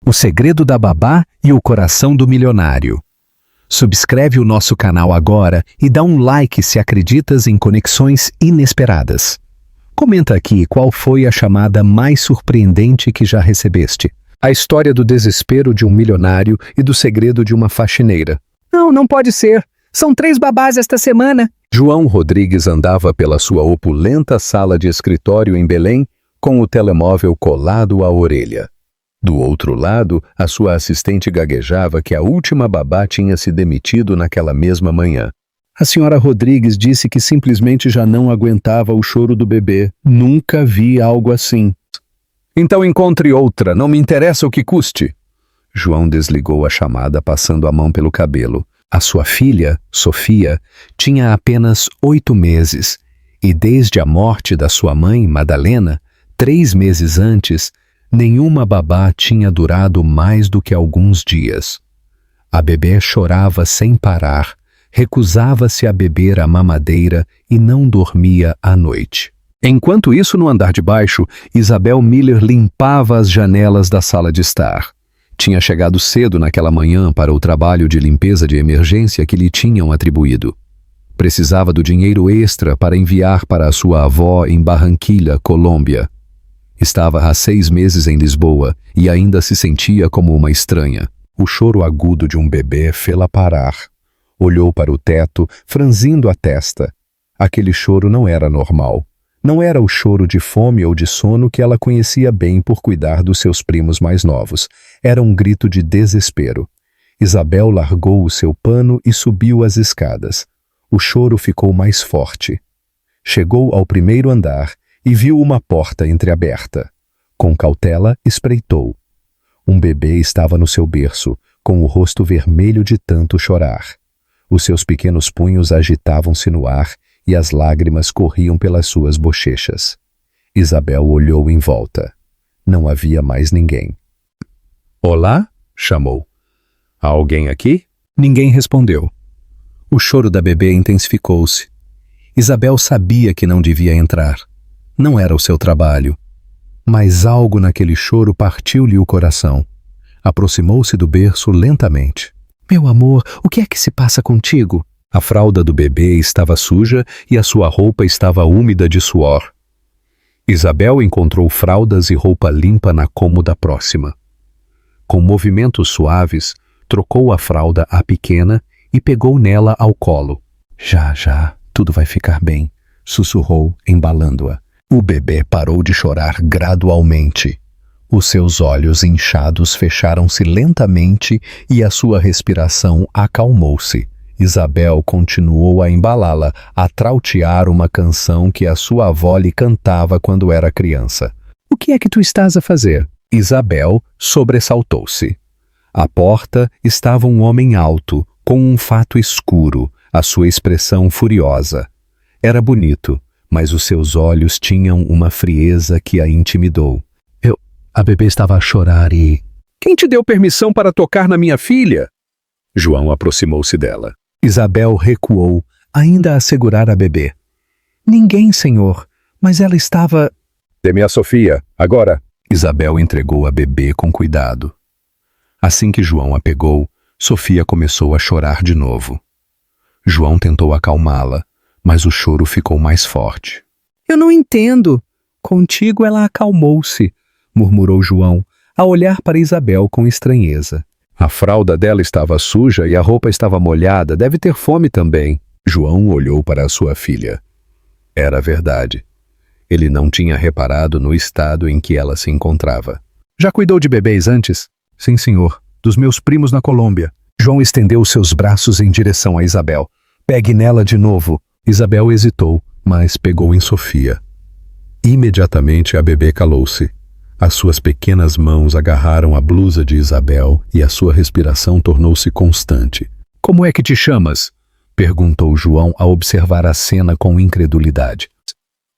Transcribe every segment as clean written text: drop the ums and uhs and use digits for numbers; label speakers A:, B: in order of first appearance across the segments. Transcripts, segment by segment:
A: O Segredo da Babá e o Coração do Milionário. Subscreve o nosso canal agora e dá um like se acreditas em conexões inesperadas. Comenta aqui qual foi a chamada mais surpreendente que já recebeste. A história do desespero de um milionário e do segredo de uma faxineira.
B: Não pode ser. São 3 babás esta semana.
A: João Rodrigues andava pela sua opulenta sala de escritório em Belém com o telemóvel colado à orelha. Do outro lado, a sua assistente gaguejava que a última babá tinha se demitido naquela mesma manhã. A senhora Rodrigues disse que simplesmente já não aguentava o choro do bebê. Nunca vi algo assim. Então encontre outra, não me interessa o que custe. João desligou a chamada passando a mão pelo cabelo. A sua filha, Sofia, tinha apenas 8 meses e desde a morte da sua mãe, Madalena, 3 meses antes, nenhuma babá tinha durado mais do que alguns dias. A bebê chorava sem parar, recusava-se a beber a mamadeira e não dormia à noite. Enquanto isso, no andar de baixo, Isabel Miller limpava as janelas da sala de estar. Tinha chegado cedo naquela manhã para o trabalho de limpeza de emergência que lhe tinham atribuído. Precisava do dinheiro extra para enviar para a sua avó em Barranquilla, Colômbia. Estava há 6 meses em Lisboa e ainda se sentia como uma estranha. O choro agudo de um bebê fê-la parar. Olhou para o teto, franzindo a testa. Aquele choro não era normal. Não era o choro de fome ou de sono que ela conhecia bem por cuidar dos seus primos mais novos. Era um grito de desespero. Isabel largou o seu pano e subiu as escadas. O choro ficou mais forte. Chegou ao primeiro andar e viu uma porta entreaberta. Com cautela, espreitou. Um bebê estava no seu berço, com o rosto vermelho de tanto chorar. Os seus pequenos punhos agitavam-se no ar e as lágrimas corriam pelas suas bochechas. Isabel olhou em volta. Não havia mais ninguém.
C: Olá? Chamou. Há alguém aqui?
A: Ninguém respondeu. O choro da bebê intensificou-se. Isabel sabia que não devia entrar. Não era o seu trabalho. Mas algo naquele choro partiu-lhe o coração. Aproximou-se do berço lentamente. Meu amor, o que é que se passa contigo? A fralda do bebê estava suja e a sua roupa estava úmida de suor. Isabel encontrou fraldas e roupa limpa na cômoda próxima. Com movimentos suaves, trocou a fralda à pequena e pegou nela ao colo. Já, tudo vai ficar bem, sussurrou, embalando-a. O bebê parou de chorar gradualmente. Os seus olhos inchados fecharam-se lentamente e a sua respiração acalmou-se. Isabel continuou a embalá-la, a trautear uma canção que a sua avó lhe cantava quando era criança. O que é que tu estás a fazer? Isabel sobressaltou-se. À porta estava um homem alto, com um fato escuro, a sua expressão furiosa. Era bonito, mas os seus olhos tinham uma frieza que a intimidou. A bebê estava a chorar e...
C: Quem te deu permissão para tocar na minha filha? João aproximou-se dela.
A: Isabel recuou, ainda a segurar a bebê. Ninguém, senhor, mas ela estava...
C: Dê-me a Sofia, agora.
A: Isabel entregou a bebê com cuidado. Assim que João a pegou, Sofia começou a chorar de novo. João tentou acalmá-la, mas o choro ficou mais forte.
B: Eu não entendo.
A: Contigo ela acalmou-se, murmurou João, a olhar para Isabel com estranheza.
C: A fralda dela estava suja e a roupa estava molhada, deve ter fome também.
A: João olhou para a sua filha. Era verdade. Ele não tinha reparado no estado em que ela se encontrava. Já cuidou de bebês antes? Sim, senhor. Dos meus primos na Colômbia. João estendeu seus braços em direção a Isabel. Pegue nela de novo. Isabel hesitou, mas pegou em Sofia. Imediatamente a bebê calou-se. As suas pequenas mãos agarraram a blusa de Isabel e a sua respiração tornou-se constante. Como é que te chamas? Perguntou João a observar a cena com incredulidade.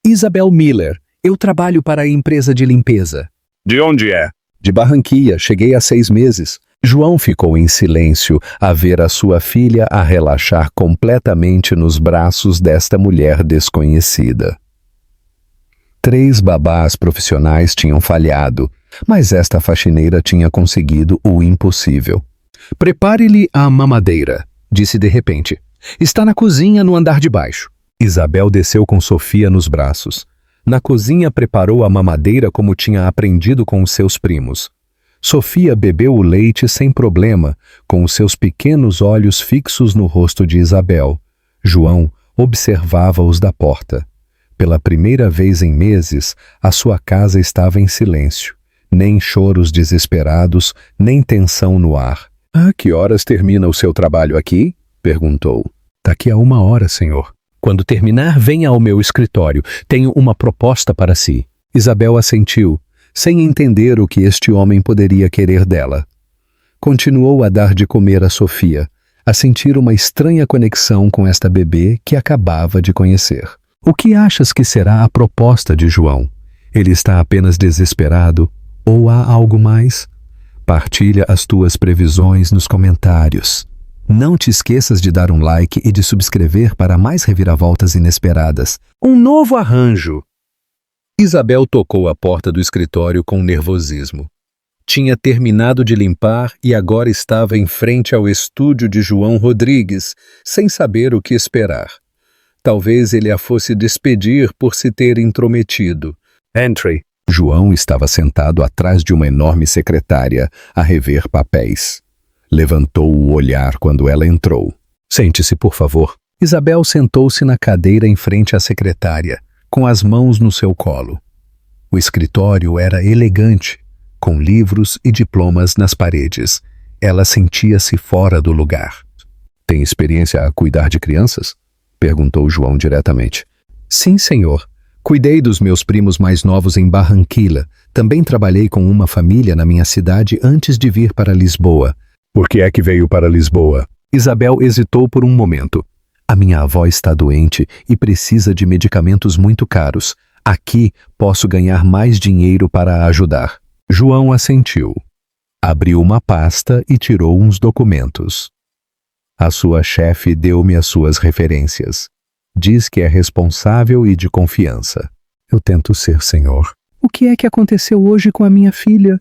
A: Isabel Miller. Eu trabalho para a empresa de limpeza.
C: De onde é?
A: De Barranquilla. Cheguei há 6 meses. João ficou em silêncio a ver a sua filha a relaxar completamente nos braços desta mulher desconhecida. 3 babás profissionais tinham falhado, mas esta faxineira tinha conseguido o impossível.
C: Prepare-lhe a mamadeira, disse de repente. Está na cozinha no andar de baixo.
A: Isabel desceu com Sofia nos braços. Na cozinha preparou a mamadeira como tinha aprendido com os seus primos. Sofia bebeu o leite sem problema, com os seus pequenos olhos fixos no rosto de Isabel. João observava-os da porta. Pela primeira vez em meses, a sua casa estava em silêncio. Nem choros desesperados, nem tensão no ar.
C: "A que horas termina o seu trabalho aqui?" perguntou.
A: "Daqui a 1 hora, senhor."
C: "Quando terminar, venha ao meu escritório. Tenho uma proposta para si."
A: Isabel assentiu, sem entender o que este homem poderia querer dela. Continuou a dar de comer a Sofia, a sentir uma estranha conexão com esta bebê que acabava de conhecer. "O que achas que será a proposta de João? Ele está apenas desesperado ou há algo mais? Partilha as tuas previsões nos comentários. Não te esqueças de dar um like e de subscrever para mais reviravoltas inesperadas."
C: Um novo arranjo.
A: Isabel tocou a porta do escritório com nervosismo. Tinha terminado de limpar e agora estava em frente ao estúdio de João Rodrigues, sem saber o que esperar. Talvez ele a fosse despedir por se ter intrometido.
C: Entre.
A: João estava sentado atrás de uma enorme secretária, a rever papéis. Levantou o olhar quando ela entrou. "Sente-se, por favor." Isabel sentou-se na cadeira em frente à secretária, com as mãos no seu colo. O escritório era elegante, com livros e diplomas nas paredes. Ela sentia-se fora do lugar. "Tem experiência a cuidar de crianças?" perguntou João diretamente. "Sim, senhor. Cuidei dos meus primos mais novos em Barranquilla. Também trabalhei com uma família na minha cidade antes de vir para Lisboa."
C: "Por que é que veio para Lisboa?"
A: Isabel hesitou por um momento. "A minha avó está doente e precisa de medicamentos muito caros. Aqui posso ganhar mais dinheiro para a ajudar." João assentiu. Abriu uma pasta e tirou uns documentos. "A sua chefe deu-me as suas referências. Diz que é responsável e de confiança." "Eu tento ser, senhor."
B: O que é que aconteceu hoje com a minha filha?"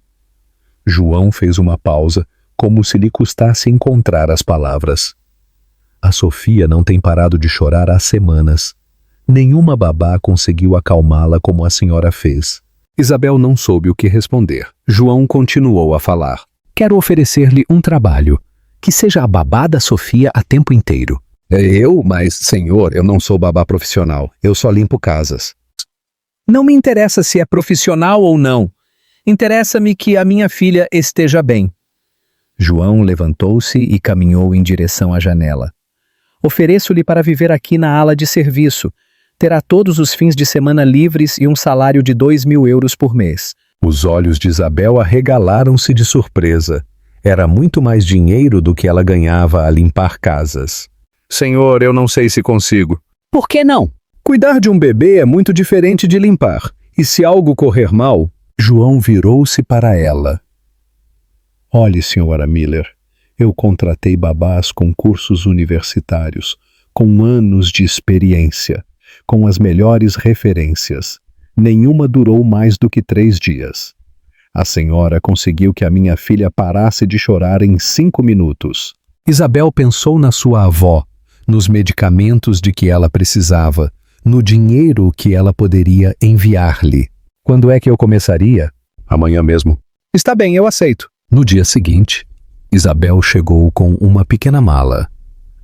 A: João fez uma pausa, como se lhe custasse encontrar as palavras. "A Sofia não tem parado de chorar há semanas. Nenhuma babá conseguiu acalmá-la como a senhora fez." Isabel não soube o que responder. João continuou a falar.
B: "Quero oferecer-lhe um trabalho. Que seja a babá da Sofia a tempo inteiro."
A: "Eu? Mas, senhor, eu não sou babá profissional. Eu só limpo casas."
B: Não me interessa se é profissional ou não. Interessa-me que a minha filha esteja bem."
A: João levantou-se e caminhou em direção à janela.
B: "Ofereço-lhe para viver aqui na ala de serviço. Terá todos os fins de semana livres e um salário de 2.000 euros por mês."
A: Os olhos de Isabel arregalaram-se de surpresa. Era muito mais dinheiro do que ela ganhava a limpar casas.
C: "Senhor, eu não sei se consigo."
B: "Por que não?"
C: "Cuidar de um bebê é muito diferente de limpar. E se algo correr mal..."
A: João virou-se para ela. "Olhe, senhora Miller, eu contratei babás com cursos universitários, com anos de experiência, com as melhores referências. Nenhuma durou mais do que 3 dias. A senhora conseguiu que a minha filha parasse de chorar em 5 minutos." Isabel pensou na sua avó, nos medicamentos de que ela precisava, no dinheiro que ela poderia enviar-lhe. "Quando é que eu começaria?"
C: "Amanhã mesmo."
B: "Está bem, eu aceito."
A: No dia seguinte, Isabel chegou com uma pequena mala.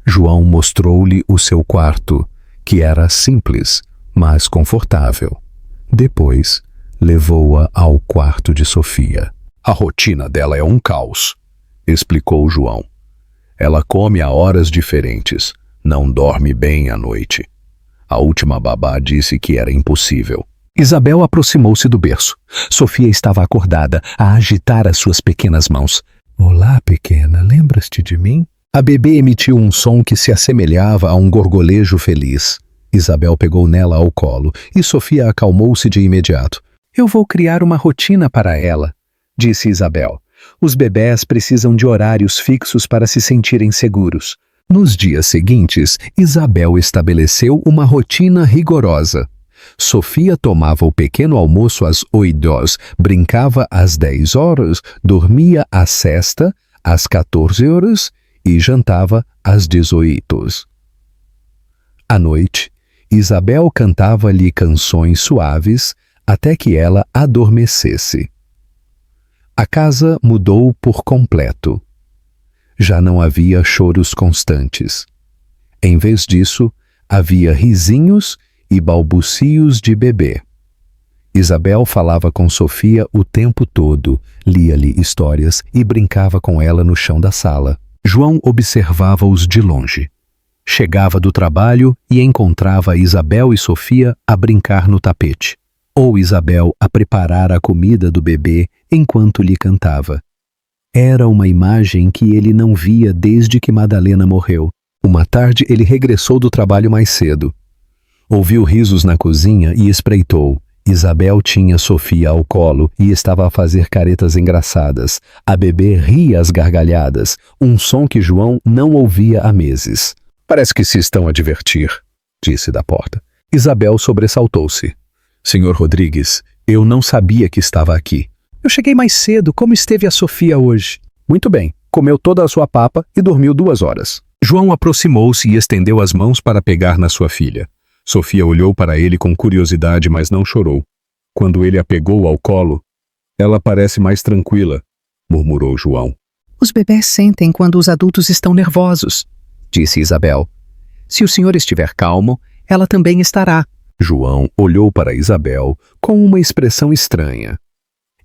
A: João mostrou-lhe o seu quarto, que era simples, mas confortável. Depois, levou-a ao quarto de Sofia. "A rotina dela é um caos", explicou João. "Ela come a horas diferentes, não dorme bem à noite. A última babá disse que era impossível." Isabel aproximou-se do berço. Sofia estava acordada, a agitar as suas pequenas mãos. "Olá, pequena, lembras-te de mim?" A bebê emitiu um som que se assemelhava a um gorgolejo feliz. Isabel pegou nela ao colo e Sofia acalmou-se de imediato.
B: "Eu vou criar uma rotina para ela", disse Isabel. "Os bebés precisam de horários fixos para se sentirem seguros."
A: Nos dias seguintes, Isabel estabeleceu uma rotina rigorosa.
C: Sofia tomava o pequeno almoço às 8 horas, brincava às 10 horas, dormia a sesta às 14 horas e jantava às 18. À noite, Isabel cantava-lhe canções suaves até que ela adormecesse. A casa mudou por completo. Já não havia choros constantes. Em vez disso, havia risinhos e balbucios de bebê. Isabel falava com Sofia o tempo todo, lia-lhe histórias e brincava com ela no chão da sala. João observava-os de longe. Chegava do trabalho e encontrava Isabel e Sofia a brincar no tapete, ou Isabel a preparar a comida do bebê enquanto lhe cantava. Era uma imagem que ele não via desde que Madalena morreu. Uma tarde ele regressou do trabalho mais cedo. Ouviu risos na cozinha e espreitou. Isabel tinha Sofia ao colo e estava a fazer caretas engraçadas. A bebê ria às gargalhadas, um som que João não ouvia há meses.
A: Parece que se estão a divertir, disse da porta.
C: Isabel sobressaltou-se.
A: Senhor Rodrigues, eu não sabia que estava aqui.
B: Eu cheguei mais cedo. Como esteve a Sofia hoje?
A: Muito bem. Comeu toda a sua papa e dormiu 2 horas.
C: João aproximou-se e estendeu as mãos para pegar na sua filha. Sofia olhou para ele com curiosidade, mas não chorou. Quando ele a pegou ao colo, ela parece mais tranquila, murmurou João.
B: Os bebés sentem quando os adultos estão nervosos, disse Isabel. Se o senhor estiver calmo, ela também estará.
C: João olhou para Isabel com uma expressão estranha.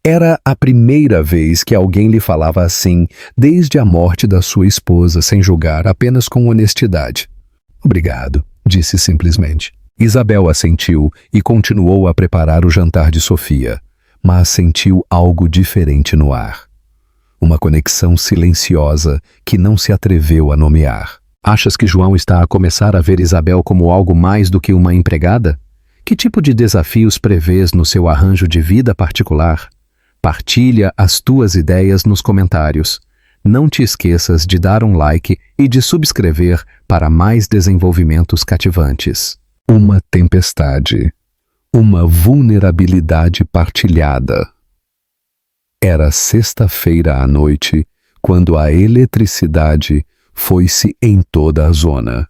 C: Era a primeira vez que alguém lhe falava assim, desde a morte da sua esposa, sem julgar, apenas com honestidade.
A: Obrigado, disse simplesmente.
C: Isabel assentiu e continuou a preparar o jantar de Sofia, mas sentiu algo diferente no ar. Uma conexão silenciosa que não se atreveu a nomear. Achas que João está a começar a ver Isabel como algo mais do que uma empregada? Que tipo de desafios prevês no seu arranjo de vida particular? Partilha as tuas ideias nos comentários. Não te esqueças de dar um like e de subscrever para mais desenvolvimentos cativantes.
A: Uma tempestade. Uma vulnerabilidade partilhada. Era sexta-feira à noite, quando a eletricidade foi-se em toda a zona.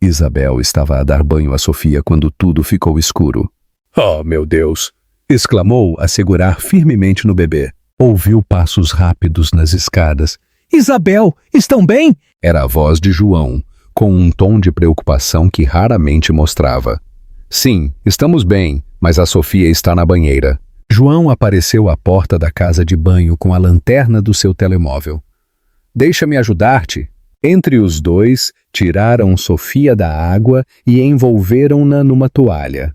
A: Isabel estava a dar banho a Sofia quando tudo ficou escuro.
C: Oh, meu Deus! Exclamou a segurar firmemente no bebê.
A: Ouviu passos rápidos nas escadas.
B: Isabel, estão bem?
A: Era a voz de João, com um tom de preocupação que raramente mostrava.
C: Sim, estamos bem, mas a Sofia está na banheira.
A: João apareceu à porta da casa de banho com a lanterna do seu telemóvel.
C: Deixa-me ajudar-te. Entre os dois, tiraram Sofia da água e envolveram-na numa toalha.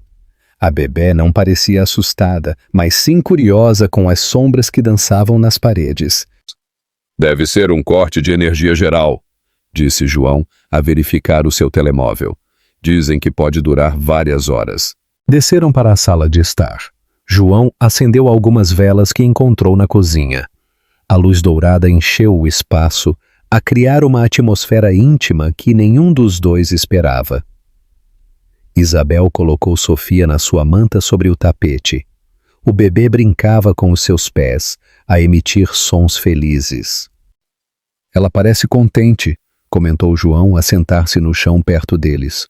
C: A bebê não parecia assustada, mas sim curiosa com as sombras que dançavam nas paredes.
A: Deve ser um corte de energia geral, disse João, a verificar o seu telemóvel. Dizem que pode durar várias horas.
C: Desceram para a sala de estar. João acendeu algumas velas que encontrou na cozinha. A luz dourada encheu o espaço, a criar uma atmosfera íntima que nenhum dos dois esperava. Isabel colocou Sofia na sua manta sobre o tapete. O bebê brincava com os seus pés, a emitir sons felizes.
A: Ela parece contente, comentou João a sentar-se no chão perto deles.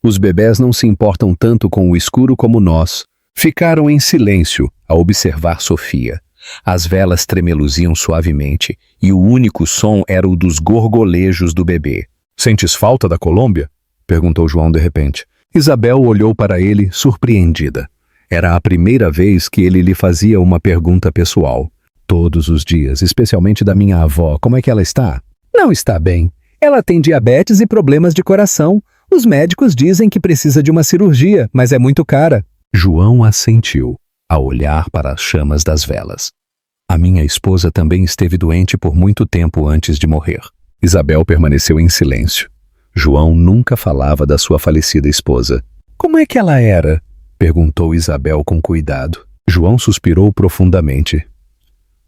A: Os bebés não se importam tanto com o escuro como nós. Ficaram em silêncio a observar Sofia. As velas tremeluziam suavemente e o único som era o dos gorgolejos do bebê.
C: Sentes falta da Colômbia? Perguntou João de repente.
A: Isabel olhou para ele, surpreendida. Era a primeira vez que ele lhe fazia uma pergunta pessoal. Todos os dias, especialmente da minha avó, como é que ela está?
B: Não está bem. Ela tem diabetes e problemas de coração. Os médicos dizem que precisa de uma cirurgia, mas é muito cara.
A: João assentiu, a olhar para as chamas das velas. A minha esposa também esteve doente por muito tempo antes de morrer. Isabel permaneceu em silêncio. João nunca falava da sua falecida esposa.
B: Como é que ela era?
A: Perguntou Isabel com cuidado. João suspirou profundamente.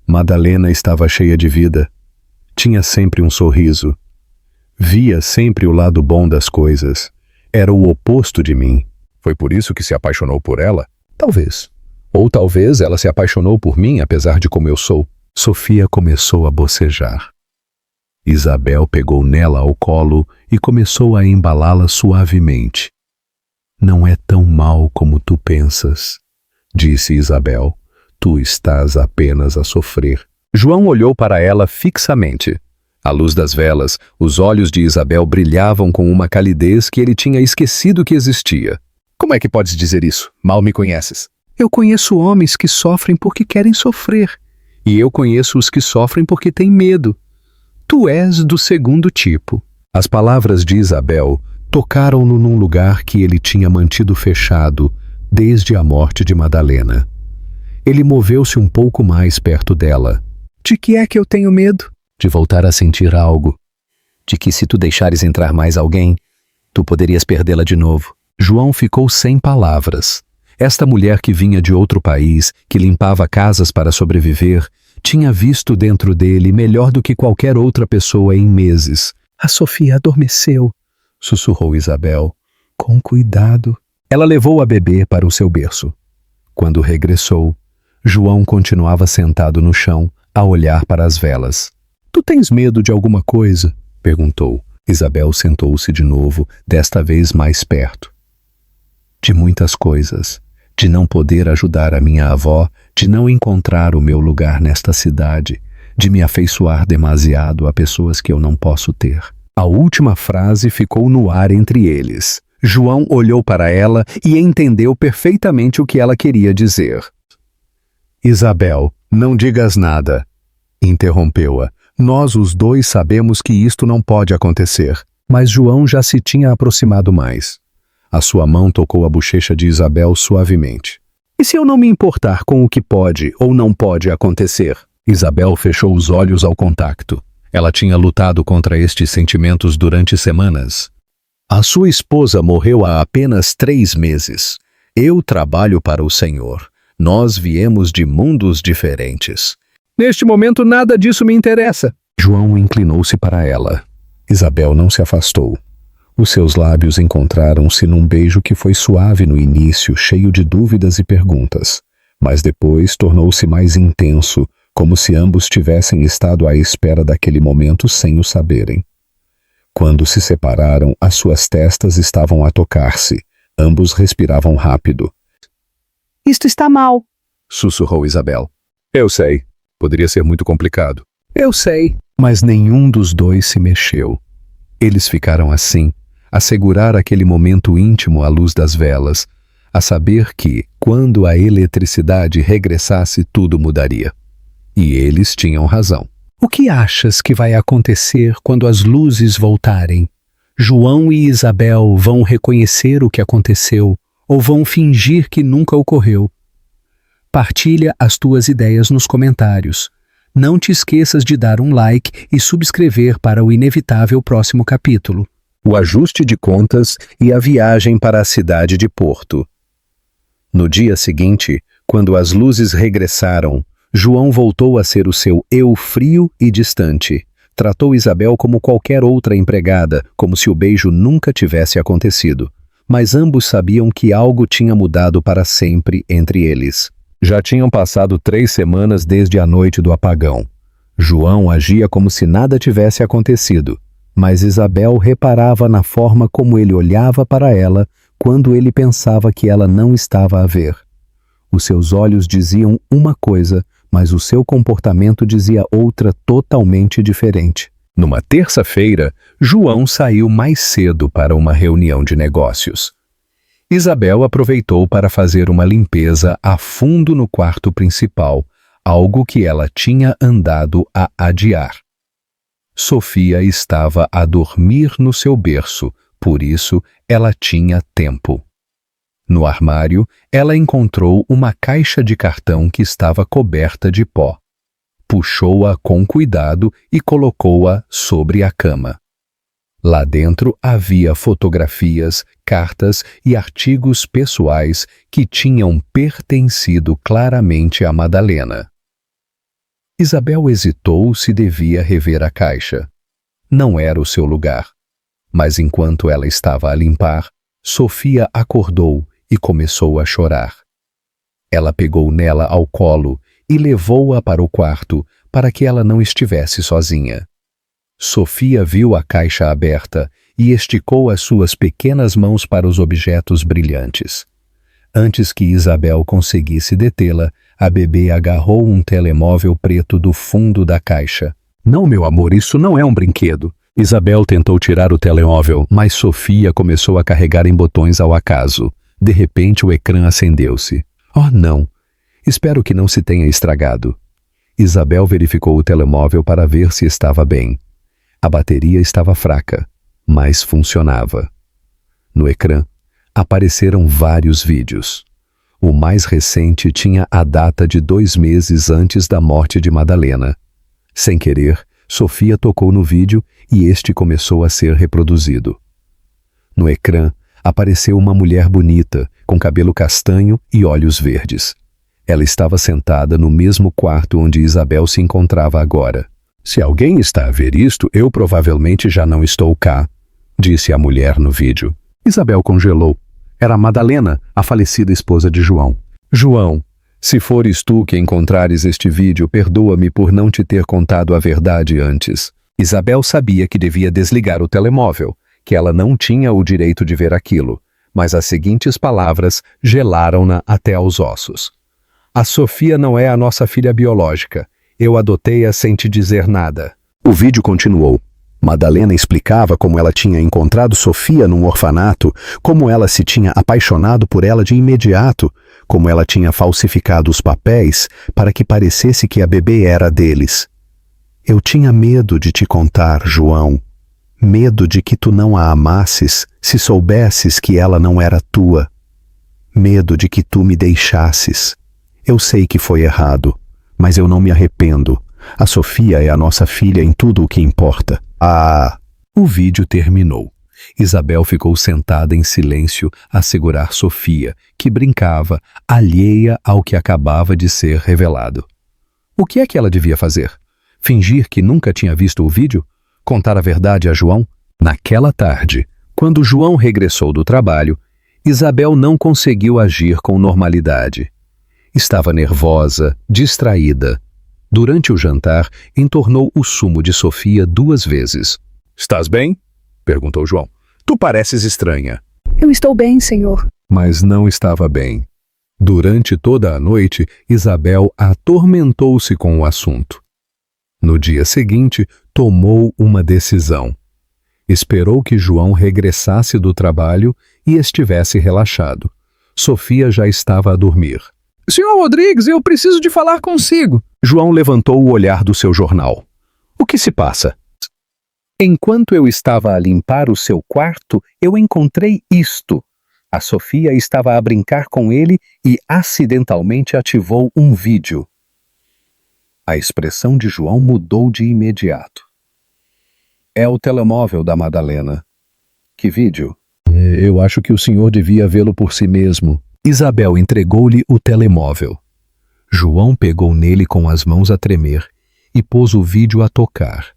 A: Madalena estava cheia de vida. Tinha sempre um sorriso. Via sempre o lado bom das coisas. Era o oposto de mim. Foi por isso que se apaixonou por ela?
B: Talvez. Ou talvez ela se apaixonou por mim, apesar de como eu sou.
C: Sofia começou a bocejar. Isabel pegou nela ao colo e começou a embalá-la suavemente. Não é tão mal como tu pensas, disse Isabel. Tu estás apenas a sofrer.
B: João olhou para ela fixamente. À luz das velas, os olhos de Isabel brilhavam com uma calidez que ele tinha esquecido que existia. Como é que podes dizer isso? Mal me conheces. Eu conheço homens que sofrem porque querem sofrer. E eu conheço os que sofrem porque têm medo. Tu és do segundo tipo.
C: As palavras de Isabel tocaram-no num lugar que ele tinha mantido fechado desde a morte de Madalena. Ele moveu-se um pouco mais perto dela.
B: De que é que eu tenho medo?
C: De voltar a sentir algo.
B: De que se tu deixares entrar mais alguém, tu poderias perdê-la de novo.
C: João ficou sem palavras. Esta mulher que vinha de outro país, que limpava casas para sobreviver, tinha visto dentro dele melhor do que qualquer outra pessoa em meses.
B: A Sofia adormeceu,
C: sussurrou Isabel.
B: Com cuidado.
C: Ela levou a bebê para o seu berço. Quando regressou, João continuava sentado no chão, a olhar para as velas.
B: Tu tens medo de alguma coisa?
C: Perguntou. Isabel sentou-se de novo, desta vez mais perto. De muitas coisas. De não poder ajudar a minha avó, de não encontrar o meu lugar nesta cidade, de me afeiçoar demasiado a pessoas que eu não posso ter.
B: A última frase ficou no ar entre eles. João olhou para ela e entendeu perfeitamente o que ela queria dizer.
C: Isabel, não digas nada, interrompeu-a. Nós os dois sabemos que isto não pode acontecer.
B: Mas João já se tinha aproximado mais.
C: A sua mão tocou a bochecha de Isabel suavemente.
B: E se eu não me importar com o que pode ou não pode acontecer?
C: Isabel fechou os olhos ao contacto. Ela tinha lutado contra estes sentimentos durante semanas. A sua esposa morreu há apenas 3 meses. Eu trabalho para o Senhor. Nós viemos de mundos diferentes.
B: Neste momento nada disso me interessa.
C: João inclinou-se para ela. Isabel não se afastou. Os seus lábios encontraram-se num beijo que foi suave no início, cheio de dúvidas e perguntas, mas depois tornou-se mais intenso, como se ambos tivessem estado à espera daquele momento sem o saberem. Quando se separaram, as suas testas estavam a tocar-se. Ambos respiravam rápido.
D: Isto está mal,
B: sussurrou Isabel. Eu sei. Poderia ser muito complicado.
D: Eu sei.
C: Mas nenhum dos dois se mexeu. Eles ficaram assim, a segurar aquele momento íntimo à luz das velas, a saber que, quando a eletricidade regressasse, tudo mudaria. E eles tinham razão.
D: O que achas que vai acontecer quando as luzes voltarem? João e Isabel vão reconhecer o que aconteceu ou vão fingir que nunca ocorreu? Partilha as tuas ideias nos comentários. Não te esqueças de dar um like e subscrever para o inevitável próximo capítulo.
B: O ajuste de contas e a viagem para a cidade de Porto. No dia seguinte, quando as luzes regressaram, João voltou a ser o seu eu frio e distante. Tratou Isabel como qualquer outra empregada, como se o beijo nunca tivesse acontecido. Mas ambos sabiam que algo tinha mudado para sempre entre eles. Já tinham passado 3 semanas desde a noite do apagão. João agia como se nada tivesse acontecido, mas Isabel reparava na forma como ele olhava para ela quando ele pensava que ela não estava a ver. Os seus olhos diziam uma coisa, mas o seu comportamento dizia outra totalmente diferente. Numa terça-feira, João saiu mais cedo para uma reunião de negócios. Isabel aproveitou para fazer uma limpeza a fundo no quarto principal, algo que ela tinha andado a adiar. Sofia estava a dormir no seu berço, por isso ela tinha tempo. No armário, ela encontrou uma caixa de cartão que estava coberta de pó. Puxou-a com cuidado e colocou-a sobre a cama. Lá dentro havia fotografias, cartas e artigos pessoais que tinham pertencido claramente a Madalena. Isabel hesitou se devia rever a caixa. Não era o seu lugar. Mas enquanto ela estava a limpar, Sofia acordou e começou a chorar. Ela pegou nela ao colo e levou-a para o quarto para que ela não estivesse sozinha. Sofia viu a caixa aberta e esticou as suas pequenas mãos para os objetos brilhantes. Antes que Isabel conseguisse detê-la, a bebê agarrou um telemóvel preto do fundo da caixa.
D: Não, meu amor, isso não é um brinquedo. Isabel tentou tirar o telemóvel, mas Sofia começou a carregar em botões ao acaso. De repente, o ecrã acendeu-se. Oh, não! Espero que não se tenha estragado. Isabel verificou o telemóvel para ver se estava bem. A bateria estava fraca, mas funcionava. No ecrã, apareceram vários vídeos. O mais recente tinha a data de 2 meses antes da morte de Madalena. Sem querer, Sofia tocou no vídeo e este começou a ser reproduzido. No ecrã, apareceu uma mulher bonita, com cabelo castanho e olhos verdes. Ela estava sentada no mesmo quarto onde Isabel se encontrava agora. Se alguém está a ver isto, eu provavelmente já não estou cá, disse a mulher no vídeo. Isabel congelou. Era Madalena, a falecida esposa de João.
B: João, se fores tu que encontrares este vídeo, perdoa-me por não te ter contado a verdade antes. Isabel sabia que devia desligar o telemóvel, que ela não tinha o direito de ver aquilo, mas as seguintes palavras gelaram-na até aos ossos. A Sofia não é a nossa filha biológica. Eu adotei-a sem te dizer nada. O vídeo continuou. Madalena explicava como ela tinha encontrado Sofia num orfanato, como ela se tinha apaixonado por ela de imediato, como ela tinha falsificado os papéis para que parecesse que a bebê era deles. Eu tinha medo de te contar, João. Medo de que tu não a amasses se soubesses que ela não era tua. Medo de que tu me deixasses. Eu sei que foi errado, mas eu não me arrependo. A Sofia é a nossa filha em tudo o que importa. O vídeo terminou. Isabel ficou sentada em silêncio a segurar Sofia, que brincava, alheia ao que acabava de ser revelado. O que é que ela devia fazer? Fingir que nunca tinha visto o vídeo? Contar a verdade a João? Naquela tarde, quando João regressou do trabalho, Isabel não conseguiu agir com normalidade. Estava nervosa, distraída. Durante o jantar, entornou o sumo de Sofia 2 vezes. "Estás bem?" perguntou João. "Tu pareces estranha."
E: Eu estou bem, senhor.
B: Mas não estava bem. Durante toda a noite, Isabel atormentou-se com o assunto. No dia seguinte, tomou uma decisão. Esperou que João regressasse do trabalho e estivesse relaxado. Sofia já estava a dormir. "Senhor Rodrigues, eu preciso de falar consigo." João levantou o olhar do seu jornal. "O que se passa?" "Enquanto eu estava a limpar o seu quarto, eu encontrei isto." A Sofia estava a brincar com ele e acidentalmente ativou um vídeo. A expressão de João mudou de imediato. "É o telemóvel da Madalena." "Que vídeo?" "Eu acho que o senhor devia vê-lo por si mesmo." Isabel entregou-lhe o telemóvel. João pegou nele com as mãos a tremer e pôs o vídeo a tocar.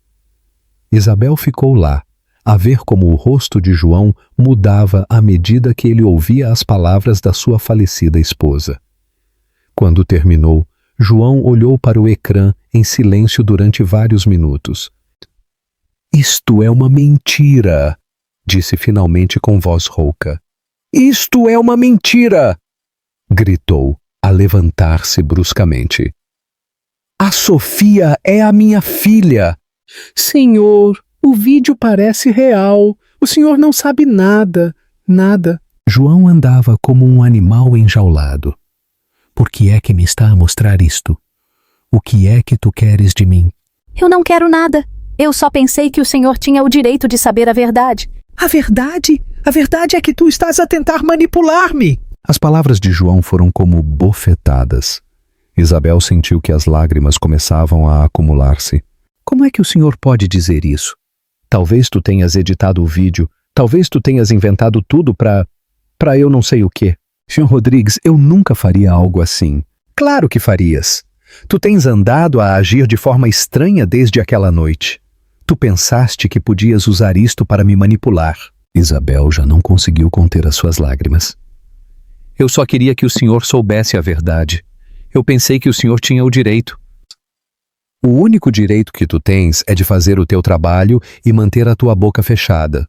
B: Isabel ficou lá, a ver como o rosto de João mudava à medida que ele ouvia as palavras da sua falecida esposa. Quando terminou, João olhou para o ecrã em silêncio durante vários minutos. "Isto é uma mentira", disse finalmente com voz rouca. "Isto é uma mentira!" gritou, a levantar-se bruscamente. "A Sofia é a minha filha!" "Senhor, o vídeo parece real. O senhor não sabe nada, nada." João andava como um animal enjaulado. "Por que é que me está a mostrar isto? O que é que tu queres de mim?"
E: Eu não quero nada. Eu só pensei que o senhor tinha o direito de saber a verdade.
F: A verdade? A verdade é que tu estás a tentar manipular-me.
B: As palavras de João foram como bofetadas. Isabel sentiu que as lágrimas começavam a acumular-se. "Como é que o senhor pode dizer isso? Talvez tu tenhas editado o vídeo, talvez tu tenhas inventado tudo para eu não sei o quê. Senhor Rodrigues, eu nunca faria algo assim." "Claro que farias. Tu tens andado a agir de forma estranha desde aquela noite. Tu pensaste que podias usar isto para me manipular." Isabel já não conseguiu conter as suas lágrimas.
D: Eu só queria que o senhor soubesse a verdade. Eu pensei que o senhor tinha o direito.
C: O único direito que tu tens é de fazer o teu trabalho e manter a tua boca fechada.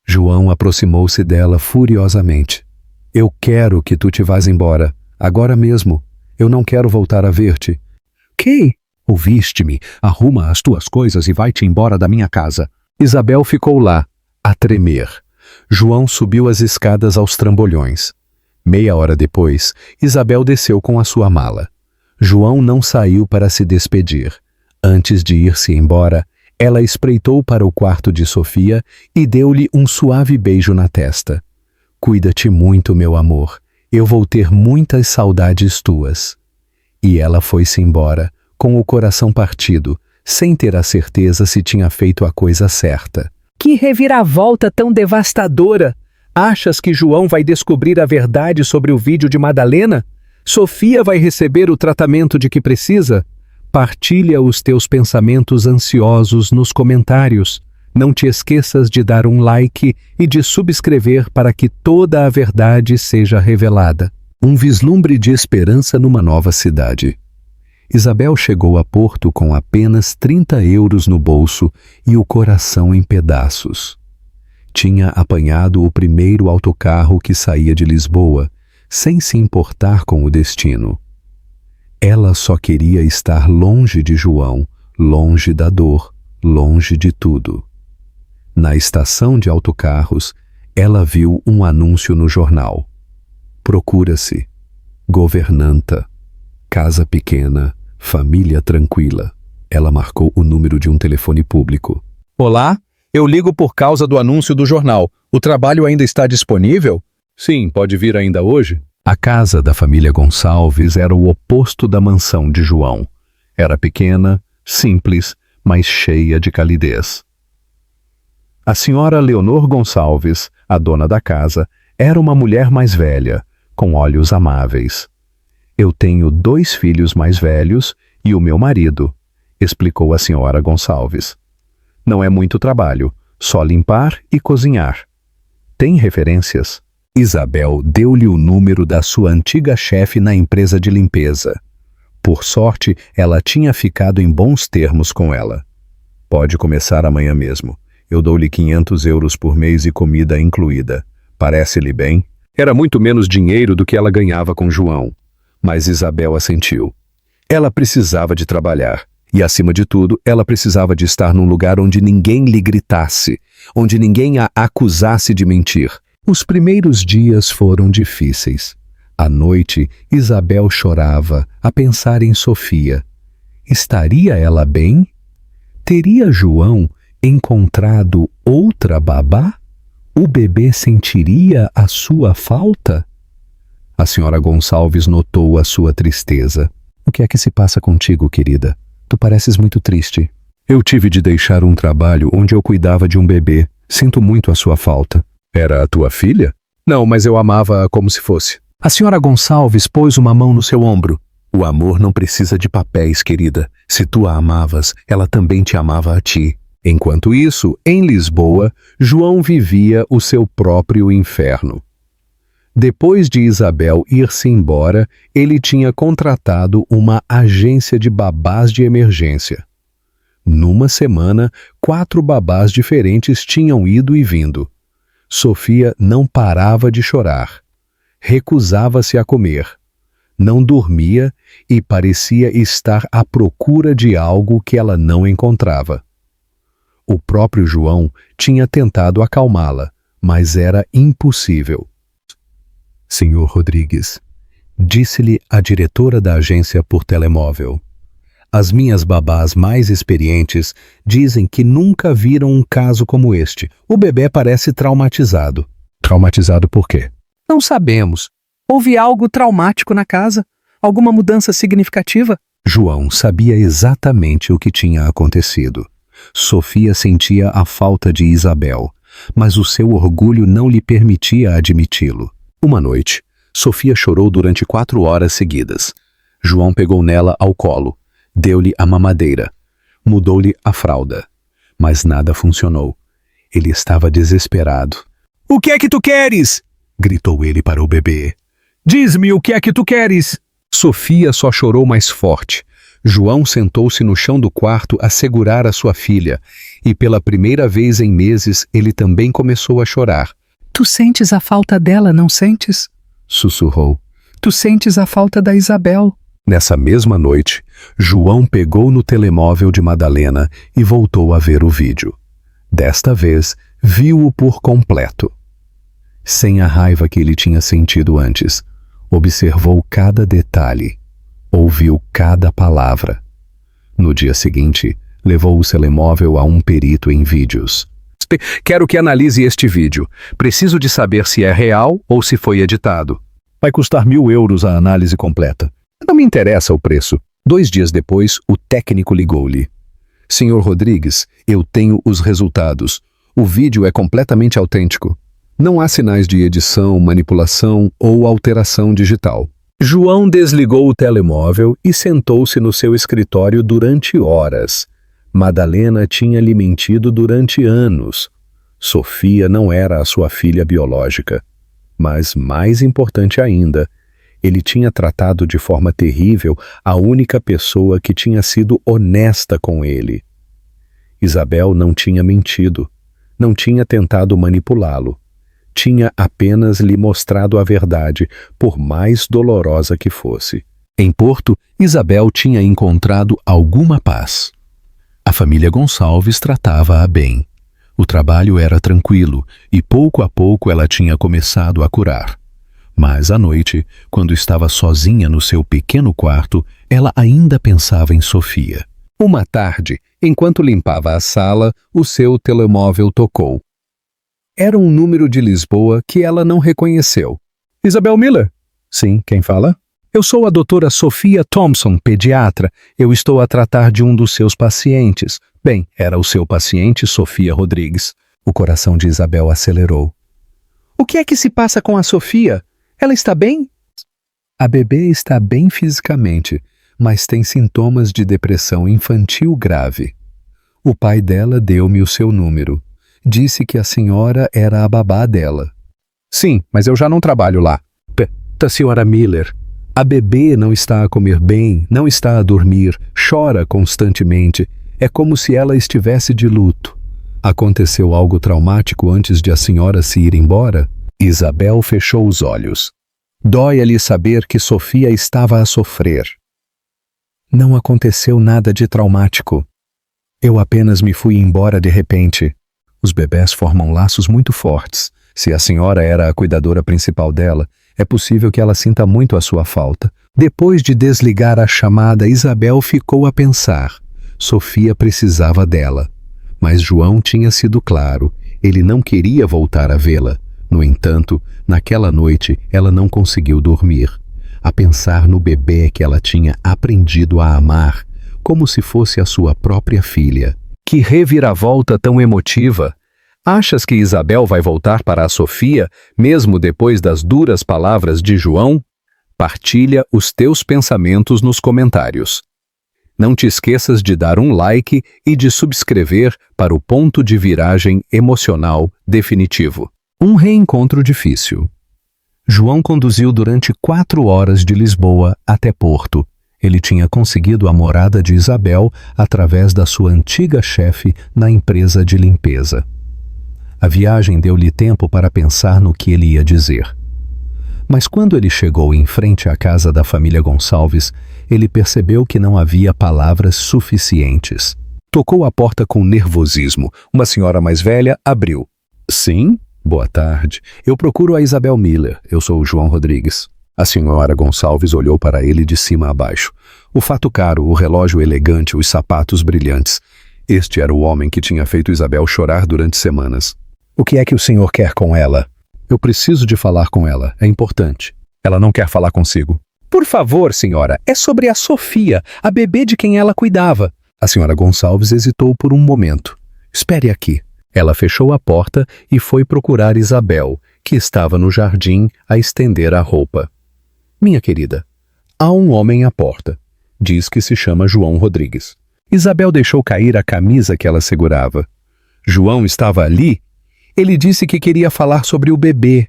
C: João aproximou-se dela furiosamente. Eu quero que tu te vás embora, agora mesmo. Eu não quero voltar a ver-te.
D: Que?
C: Ouviste-me? Arruma as tuas coisas e vai-te embora da minha casa. Isabel ficou lá, a tremer. João subiu as escadas aos trambolhões. Meia hora depois, Isabel desceu com a sua mala. João não saiu para se despedir. Antes de ir-se embora, ela espreitou para o quarto de Sofia e deu-lhe um suave beijo na testa. Cuida-te muito, meu amor. Eu vou ter muitas saudades tuas. E ela foi-se embora, com o coração partido, sem ter a certeza se tinha feito a coisa certa.
D: Que reviravolta tão devastadora! Achas que João vai descobrir a verdade sobre o vídeo de Madalena? Sofia vai receber o tratamento de que precisa? Partilha os teus pensamentos ansiosos nos comentários. Não te esqueças de dar um like e de subscrever para que toda a verdade seja revelada.
C: Um vislumbre de esperança numa nova cidade. Isabel chegou a Porto com apenas 30 euros no bolso e o coração em pedaços. Tinha apanhado o primeiro autocarro que saía de Lisboa, sem se importar com o destino. Ela só queria estar longe de João, longe da dor, longe de tudo. Na estação de autocarros, ela viu um anúncio no jornal. Procura-se. Governanta. Casa pequena. Família tranquila. Ela marcou o número de um telefone público.
B: Olá, eu ligo por causa do anúncio do jornal. O trabalho ainda está disponível? Sim, pode vir ainda hoje.
C: A casa da família Gonçalves era o oposto da mansão de João. Era pequena, simples, mas cheia de calidez. A senhora Leonor Gonçalves, a dona da casa, era uma mulher mais velha, com olhos amáveis. Eu tenho 2 filhos mais velhos e o meu marido, explicou a senhora Gonçalves. Não é muito trabalho, só limpar e cozinhar. Tem referências? Isabel deu-lhe o número da sua antiga chefe na empresa de limpeza. Por sorte, ela tinha ficado em bons termos com ela. Pode começar amanhã mesmo. Eu dou-lhe 500 euros por mês e comida incluída. Parece-lhe bem? Era muito menos dinheiro do que ela ganhava com João. Mas Isabel assentiu. Ela precisava de trabalhar. E, acima de tudo, ela precisava de estar num lugar onde ninguém lhe gritasse, onde ninguém a acusasse de mentir. Os primeiros dias foram difíceis. À noite, Isabel chorava, a pensar em Sofia. Estaria ela bem? Teria João encontrado outra babá? O bebê sentiria a sua falta? A senhora Gonçalves notou a sua tristeza. O que é que se passa contigo, querida? Tu pareces muito triste. Eu tive de deixar um trabalho onde eu cuidava de um bebê. Sinto muito a sua falta. Era a tua filha? Não, mas eu amava-a como se fosse. A senhora Gonçalves pôs uma mão no seu ombro. O amor não precisa de papéis, querida. Se tu a amavas, ela também te amava a ti. Enquanto isso, em Lisboa, João vivia o seu próprio inferno. Depois de Isabel ir-se embora, ele tinha contratado uma agência de babás de emergência. Numa semana, 4 babás diferentes tinham ido e vindo. Sofia não parava de chorar. Recusava-se a comer. Não dormia e parecia estar à procura de algo que ela não encontrava. O próprio João tinha tentado acalmá-la, mas era impossível. Senhor Rodrigues, disse-lhe a diretora da agência por telemóvel. As minhas babás mais experientes dizem que nunca viram um caso como este. O bebê parece traumatizado. Traumatizado por quê?
D: Não sabemos. Houve algo traumático na casa? Alguma mudança significativa?
C: João sabia exatamente o que tinha acontecido. Sofia sentia a falta de Isabel, mas o seu orgulho não lhe permitia admiti-lo. Uma noite, Sofia chorou durante 4 horas seguidas. João pegou nela ao colo, deu-lhe a mamadeira, mudou-lhe a fralda. Mas nada funcionou. Ele estava desesperado.
D: O que é que tu queres?
C: Gritou ele para o bebê.
D: Diz-me o que é que tu queres.
B: Sofia só chorou mais forte. João sentou-se no chão do quarto a segurar a sua filha, e pela primeira vez em meses ele também começou a chorar.
F: Tu sentes a falta dela, não sentes?
B: Sussurrou.
F: Tu sentes a falta da Isabel.
B: Nessa mesma noite, João pegou no telemóvel de Madalena e voltou a ver o vídeo. Desta vez, viu-o por completo. Sem a raiva que ele tinha sentido antes, observou cada detalhe, ouviu cada palavra. No dia seguinte, levou o telemóvel a um perito em vídeos.
C: Quero que analise este vídeo. Preciso de saber se é real ou se foi editado.
B: Vai custar 1.000 euros a análise completa. Não me interessa o preço. 2 dias depois, o técnico ligou-lhe. Senhor Rodrigues, eu tenho os resultados. O vídeo é completamente autêntico. Não há sinais de edição, manipulação ou alteração digital. João desligou o telemóvel e sentou-se no seu escritório durante horas. Madalena tinha lhe mentido durante anos. Sofia não era a sua filha biológica. Mas, mais importante ainda, ele tinha tratado de forma terrível a única pessoa que tinha sido honesta com ele. Isabel não tinha mentido, não tinha tentado manipulá-lo. Tinha apenas lhe mostrado a verdade, por mais dolorosa que fosse. Em Porto, Isabel tinha encontrado alguma paz. A família Gonçalves tratava-a bem. O trabalho era tranquilo e pouco a pouco ela tinha começado a curar. Mas à noite, quando estava sozinha no seu pequeno quarto, ela ainda pensava em Sofia. Uma tarde, enquanto limpava a sala, o seu telemóvel tocou. Era um número de Lisboa que ela não reconheceu. Isabel Miller? Sim, quem fala? Eu sou a doutora Sofia Thompson, pediatra. Eu estou a tratar de um dos seus pacientes. Bem, era o seu paciente, Sofia Rodrigues. O coração de Isabel acelerou. O que é que se passa com a Sofia? Ela está bem? A bebê está bem fisicamente, mas tem sintomas de depressão infantil grave. O pai dela deu-me o seu número. Disse que a senhora era a babá dela. Sim, mas eu já não trabalho lá. Senhora Miller, a bebê não está a comer bem, não está a dormir, chora constantemente. É como se ela estivesse de luto. Aconteceu algo traumático antes de a senhora se ir embora? Isabel fechou os olhos. Dói-lhe saber que Sofia estava a sofrer. Não aconteceu nada de traumático. Eu apenas me fui embora de repente. Os bebés formam laços muito fortes. Se a senhora era a cuidadora principal dela, é possível que ela sinta muito a sua falta. Depois de desligar a chamada, Isabel ficou a pensar. Sofia precisava dela. Mas João tinha sido claro. Ele não queria voltar a vê-la. No entanto, naquela noite, ela não conseguiu dormir. A pensar no bebê que ela tinha aprendido a amar, como se fosse a sua própria filha. Que reviravolta tão emotiva! Achas que Isabel vai voltar para a Sofia, mesmo depois das duras palavras de João? Partilha os teus pensamentos nos comentários. Não te esqueças de dar um like e de subscrever para o ponto de viragem emocional definitivo. Um reencontro difícil. João conduziu durante 4 horas de Lisboa até Porto. Ele tinha conseguido a morada de Isabel através da sua antiga chefe na empresa de limpeza. A viagem deu-lhe tempo para pensar no que ele ia dizer. Mas quando ele chegou em frente à casa da família Gonçalves, ele percebeu que não havia palavras suficientes. Tocou a porta com nervosismo. Uma senhora mais velha abriu. Sim? Boa tarde. Eu procuro a Isabel Miller. Eu sou o João Rodrigues. A senhora Gonçalves olhou para ele de cima a baixo. O fato caro, o relógio elegante, os sapatos brilhantes. Este era o homem que tinha feito Isabel chorar durante semanas. O que é que o senhor quer com ela? Eu preciso de falar com ela. É importante. Ela não quer falar consigo. Por favor, senhora, é sobre a Sofia, a bebê de quem ela cuidava. A senhora Gonçalves hesitou por um momento. Espere aqui. Ela fechou a porta e foi procurar Isabel, que estava no jardim a estender a roupa. Minha querida, há um homem à porta. Diz que se chama João Rodrigues. Isabel deixou cair a camisa que ela segurava. João estava ali? Ele disse que queria falar sobre o bebê.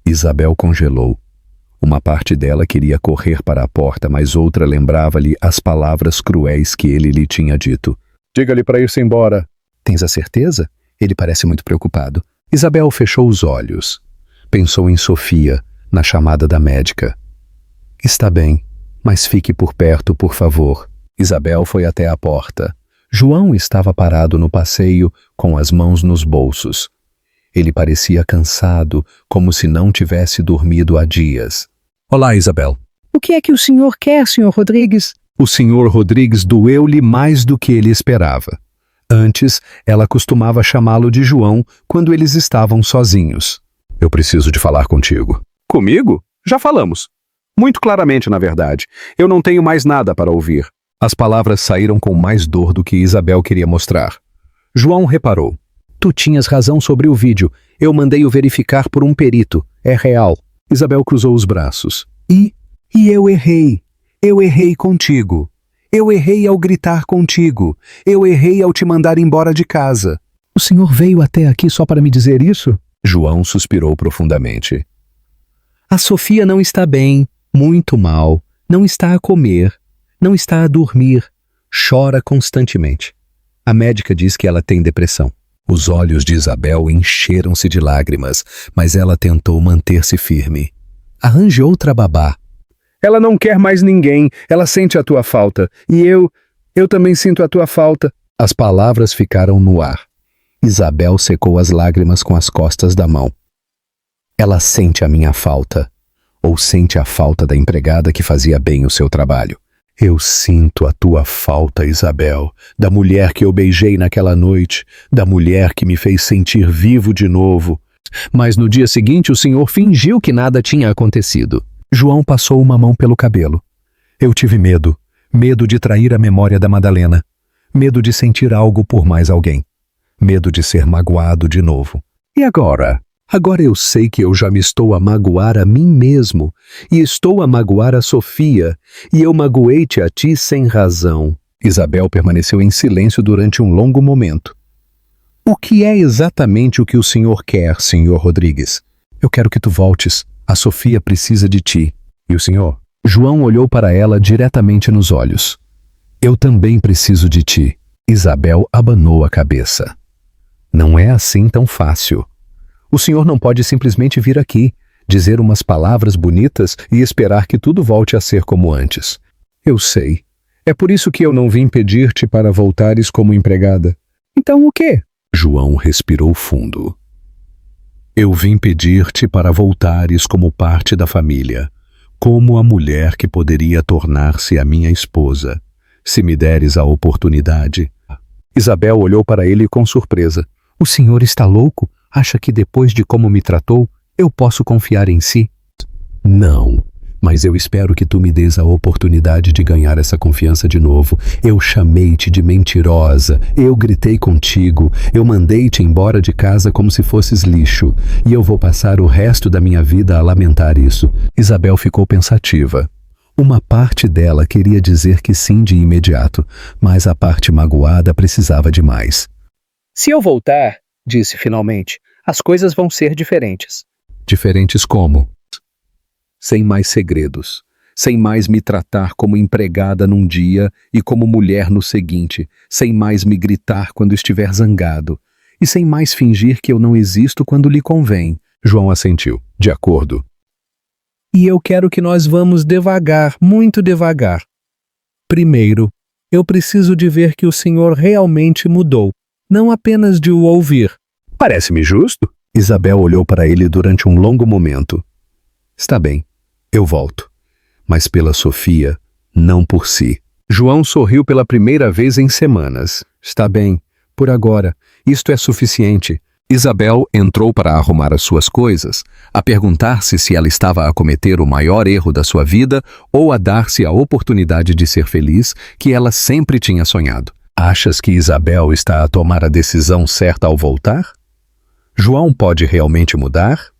B: Isabel congelou. Uma parte dela queria correr para a porta, mas outra lembrava-lhe as palavras cruéis que ele lhe tinha dito.
A: Diga-lhe para ir-se embora.
B: Tens a certeza? Ele parece muito preocupado. Isabel fechou os olhos. Pensou em Sofia, na chamada da médica. Está bem, mas fique por perto, por favor. Isabel foi até a porta. João estava parado no passeio, com as mãos nos bolsos. Ele parecia cansado, como se não tivesse dormido há dias. Olá, Isabel.
F: O que é que o senhor quer, senhor Rodrigues?
B: O senhor Rodrigues doeu-lhe mais do que ele esperava. Antes, ela costumava chamá-lo de João quando eles estavam sozinhos. Eu preciso de falar contigo. Comigo? Já falamos. Muito claramente, na verdade. Eu não tenho mais nada para ouvir. As palavras saíram com mais dor do que Isabel queria mostrar. João reparou. Tu tinhas razão sobre o vídeo. Eu mandei-o verificar por um perito. É real. Isabel cruzou os braços. E eu errei. Eu errei contigo. Eu errei ao gritar contigo. Eu errei ao te mandar embora de casa.
F: O senhor veio até aqui só para me dizer isso?
B: João suspirou profundamente. A Sofia não está bem, muito mal. Não está a comer. Não está a dormir. Chora constantemente. A médica diz que ela tem depressão. Os olhos de Isabel encheram-se de lágrimas, mas ela tentou manter-se firme. Arranje outra babá. Ela não quer mais ninguém, ela sente a tua falta. E eu também sinto a tua falta. As palavras ficaram no ar. Isabel secou as lágrimas com as costas da mão. Ela sente a minha falta. Ou sente a falta da empregada que fazia bem o seu trabalho. Eu sinto a tua falta, Isabel, da mulher que eu beijei naquela noite, da mulher que me fez sentir vivo de novo. Mas no dia seguinte o senhor fingiu que nada tinha acontecido. João passou uma mão pelo cabelo. Eu tive medo de trair a memória da Madalena, medo de sentir algo por mais alguém, medo de ser magoado de novo. E agora? Agora eu sei que eu já me estou a magoar a mim mesmo, e estou a magoar a Sofia, e eu magoei-te a ti sem razão. Isabel permaneceu em silêncio durante um longo momento. O que é exatamente o que o senhor quer, senhor Rodrigues? Eu quero que tu voltes. A Sofia precisa de ti. E o senhor? João olhou para ela diretamente nos olhos. Eu também preciso de ti. Isabel abanou a cabeça. Não é assim tão fácil. O senhor não pode simplesmente vir aqui, dizer umas palavras bonitas e esperar que tudo volte a ser como antes. Eu sei. É por isso que eu não vim pedir-te para voltares como empregada.
F: Então o quê?
B: João respirou fundo. Eu vim pedir-te para voltares como parte da família, como a mulher que poderia tornar-se a minha esposa, se me deres a oportunidade. Isabel olhou para ele com surpresa. O senhor está louco? Acha que depois de como me tratou, eu posso confiar em si? Não, mas eu espero que tu me des a oportunidade de ganhar essa confiança de novo. Eu chamei-te de mentirosa, eu gritei contigo, eu mandei-te embora de casa como se fosses lixo, e eu vou passar o resto da minha vida a lamentar isso. Isabel ficou pensativa. Uma parte dela queria dizer que sim de imediato, mas a parte magoada precisava de mais.
F: Se eu voltar, disse finalmente, as coisas vão ser diferentes.
B: Diferentes como? Sem mais segredos, sem mais me tratar como empregada num dia e como mulher no seguinte, sem mais me gritar quando estiver zangado, e sem mais fingir que eu não existo quando lhe convém. João assentiu. De acordo.
F: E eu quero que nós vamos devagar, muito devagar. Primeiro, eu preciso de ver que o senhor realmente mudou, não apenas de o ouvir.
B: Parece-me justo. Isabel olhou para ele durante um longo momento. Está bem, eu volto. Mas pela Sofia, não por si. João sorriu pela primeira vez em semanas. Está bem, por agora, isto é suficiente. Isabel entrou para arrumar as suas coisas, a perguntar-se se ela estava a cometer o maior erro da sua vida ou a dar-se a oportunidade de ser feliz que ela sempre tinha sonhado. Achas que Isabel está a tomar a decisão certa ao voltar? João pode realmente mudar?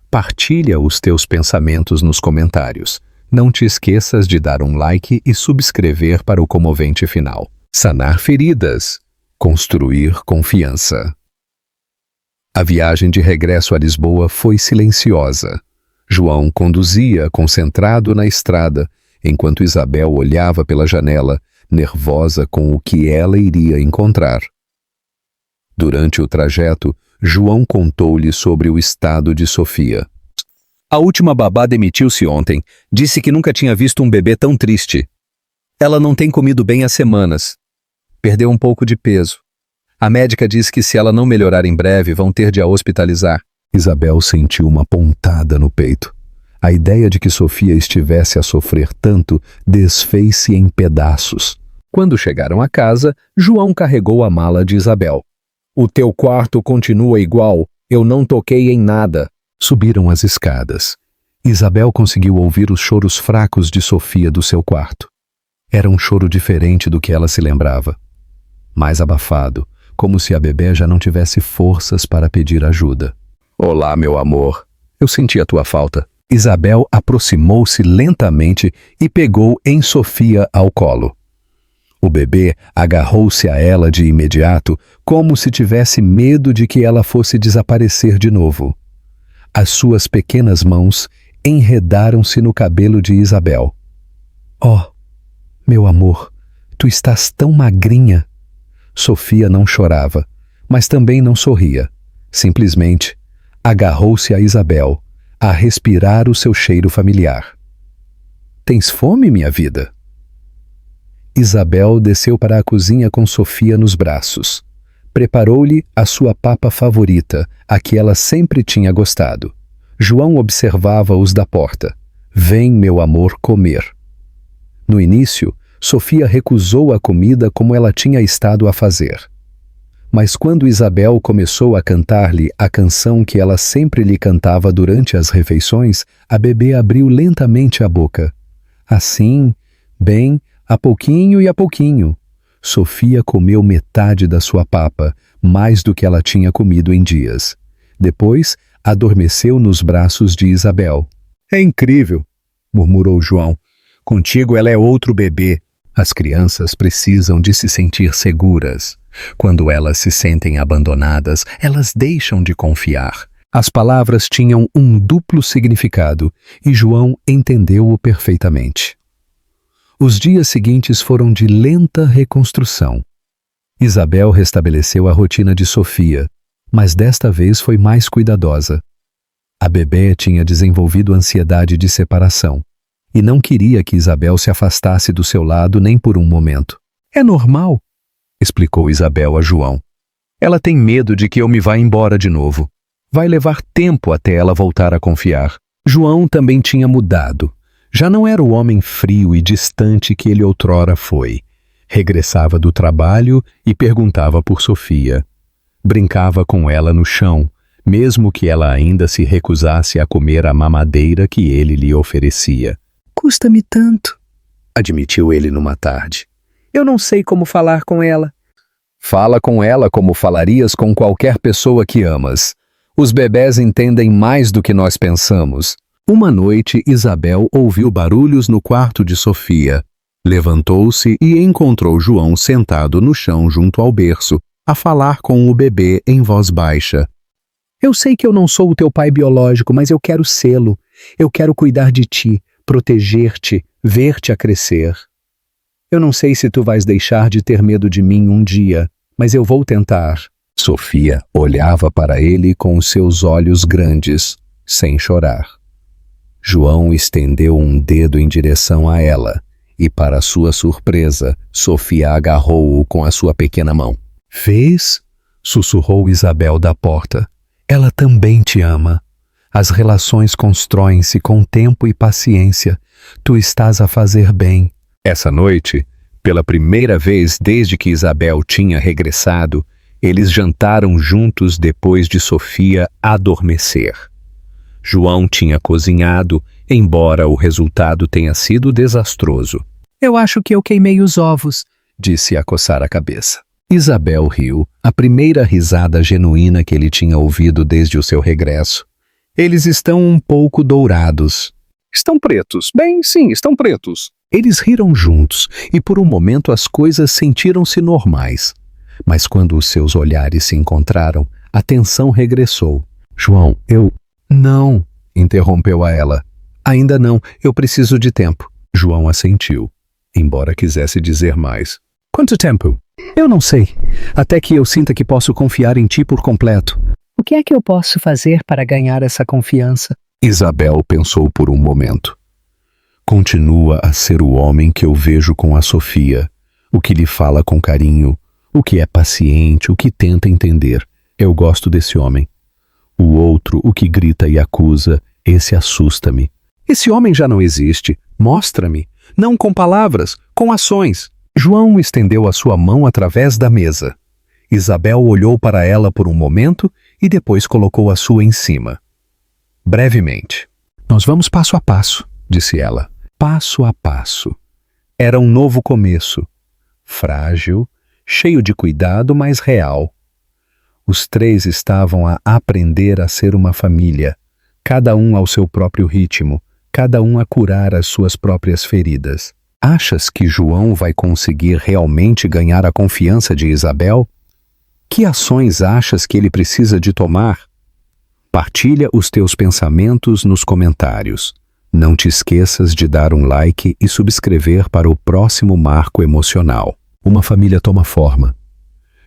B: Partilha os teus pensamentos nos comentários. Não te esqueças de dar um like e subscrever para o comovente final. Sanar feridas. Construir confiança. A viagem de regresso a Lisboa foi silenciosa.
A: João conduzia, concentrado na estrada, enquanto Isabel olhava pela janela, nervosa com o que ela iria encontrar. Durante o trajeto, João contou-lhe sobre o estado de Sofia.
B: A última babá demitiu-se ontem. Disse que nunca tinha visto um bebê tão triste. Ela não tem comido bem há semanas. Perdeu um pouco de peso. A médica diz que se ela não melhorar em breve, vão ter de a hospitalizar.
A: Isabel sentiu uma pontada no peito. A ideia de que Sofia estivesse a sofrer tanto desfez-se em pedaços.
B: Quando chegaram a casa, João carregou a mala de Isabel. O teu quarto continua igual. Eu não toquei em nada.
A: Subiram as escadas. Isabel conseguiu ouvir os choros fracos de Sofia do seu quarto. Era um choro diferente do que ela se lembrava. Mais abafado, como se a bebê já não tivesse forças para pedir ajuda.
B: Olá, meu amor. Eu senti a tua falta.
A: Isabel aproximou-se lentamente e pegou em Sofia ao colo. O bebê agarrou-se a ela de imediato, como se tivesse medo de que ela fosse desaparecer de novo. As suas pequenas mãos enredaram-se no cabelo de Isabel. Oh, meu amor, tu estás tão magrinha. Sofia não chorava, mas também não sorria. Simplesmente agarrou-se a Isabel, a respirar o seu cheiro familiar. Tens fome, minha vida? Isabel desceu para a cozinha com Sofia nos braços. Preparou-lhe a sua papa favorita, a que ela sempre tinha gostado. João observava-os da porta. Vem, meu amor, comer. No início, Sofia recusou a comida como ela tinha estado a fazer. Mas quando Isabel começou a cantar-lhe a canção que ela sempre lhe cantava durante as refeições, a bebê abriu lentamente a boca. Assim, bem, a pouquinho e a pouquinho. Sofia comeu metade da sua papa, mais do que ela tinha comido em dias. Depois, adormeceu nos braços de Isabel.
B: É incrível, murmurou João. Contigo ela é outro bebê.
A: As crianças precisam de se sentir seguras. Quando elas se sentem abandonadas, elas deixam de confiar. As palavras tinham um duplo significado e João entendeu-o perfeitamente. Os dias seguintes foram de lenta reconstrução. Isabel restabeleceu a rotina de Sofia, mas desta vez foi mais cuidadosa. A bebê tinha desenvolvido ansiedade de separação e não queria que Isabel se afastasse do seu lado nem por um momento.
B: É normal,
A: explicou Isabel a João.
B: Ela tem medo de que eu me vá embora de novo. Vai levar tempo até ela voltar a confiar.
A: João também tinha mudado. Já não era o homem frio e distante que ele outrora foi. Regressava do trabalho e perguntava por Sofia. Brincava com ela no chão, mesmo que ela ainda se recusasse a comer a mamadeira que ele lhe oferecia.
F: Custa-me tanto,
A: admitiu ele numa tarde.
F: Eu não sei como falar com ela.
A: Fala com ela como falarias com qualquer pessoa que amas. Os bebés entendem mais do que nós pensamos. Uma noite, Isabel ouviu barulhos no quarto de Sofia. Levantou-se e encontrou João sentado no chão junto ao berço, a falar com o bebê em voz baixa.
F: Eu sei que eu não sou o teu pai biológico, mas eu quero sê-lo. Eu quero cuidar de ti, proteger-te, ver-te a crescer. Eu não sei se tu vais deixar de ter medo de mim um dia, mas eu vou tentar.
A: Sofia olhava para ele com os seus olhos grandes, sem chorar. João estendeu um dedo em direção a ela, e para sua surpresa, Sofia agarrou-o com a sua pequena mão. Vês? Sussurrou Isabel da porta. Ela também te ama. As relações constroem-se com tempo e paciência. Tu estás a fazer bem. Essa noite, pela primeira vez desde que Isabel tinha regressado, eles jantaram juntos depois de Sofia adormecer. João tinha cozinhado, embora o resultado tenha sido desastroso.
F: Eu acho que eu queimei os ovos,
A: disse a coçar a cabeça. Isabel riu, a primeira risada genuína que ele tinha ouvido desde o seu regresso. Eles estão um pouco dourados.
B: Estão pretos. Bem, sim, estão pretos.
A: Eles riram juntos e por um momento as coisas sentiram-se normais. Mas quando os seus olhares se encontraram, a tensão regressou. João, Não,
B: interrompeu-a ela. Ainda não, eu preciso de tempo. João assentiu, embora quisesse dizer mais.
F: Quanto tempo? Eu não sei. Até que eu sinta que posso confiar em ti por completo. O que é que eu posso fazer para ganhar essa confiança?
B: Isabel pensou por um momento. Continua a ser o homem que eu vejo com a Sofia, o que lhe fala com carinho, o que é paciente, o que tenta entender. Eu gosto desse homem. O outro, o que grita e acusa, esse assusta-me. Esse homem já não existe. Mostra-me. Não com palavras, com ações. João estendeu a sua mão através da mesa. Isabel olhou para ela por um momento e depois colocou a sua em cima. Brevemente. Nós vamos passo a passo, disse ela. Passo a passo. Era um novo começo. Frágil, cheio de cuidado, mas real. Os três estavam a aprender a ser uma família, cada um ao seu próprio ritmo, cada um a curar as suas próprias feridas. Achas que João vai conseguir realmente ganhar a confiança de Isabel? Que ações achas que ele precisa de tomar? Partilha os teus pensamentos nos comentários. Não te esqueças de dar um like e subscrever para o próximo marco emocional. Uma família toma forma.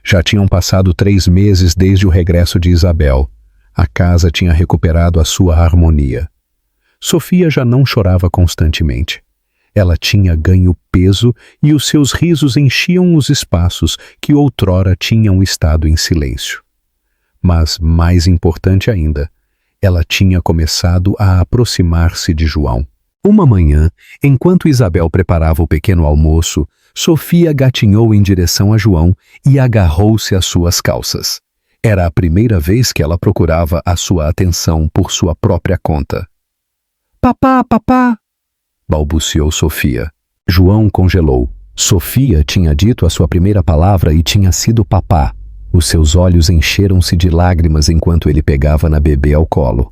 B: Já tinham passado 3 meses desde o regresso de Isabel. A casa tinha recuperado a sua harmonia. Sofia já não chorava constantemente. Ela tinha ganho peso e os seus risos enchiam os espaços que outrora tinham estado em silêncio. Mas, mais importante ainda, ela tinha começado a aproximar-se de João. Uma manhã, enquanto Isabel preparava o pequeno almoço, Sofia gatinhou em direção a João e agarrou-se às suas calças. Era a primeira vez que ela procurava a sua atenção por sua própria conta. Papá, papá! Balbuciou Sofia. João congelou. Sofia tinha dito a sua primeira palavra e tinha sido papá. Os seus olhos encheram-se de lágrimas enquanto ele pegava na bebê ao colo.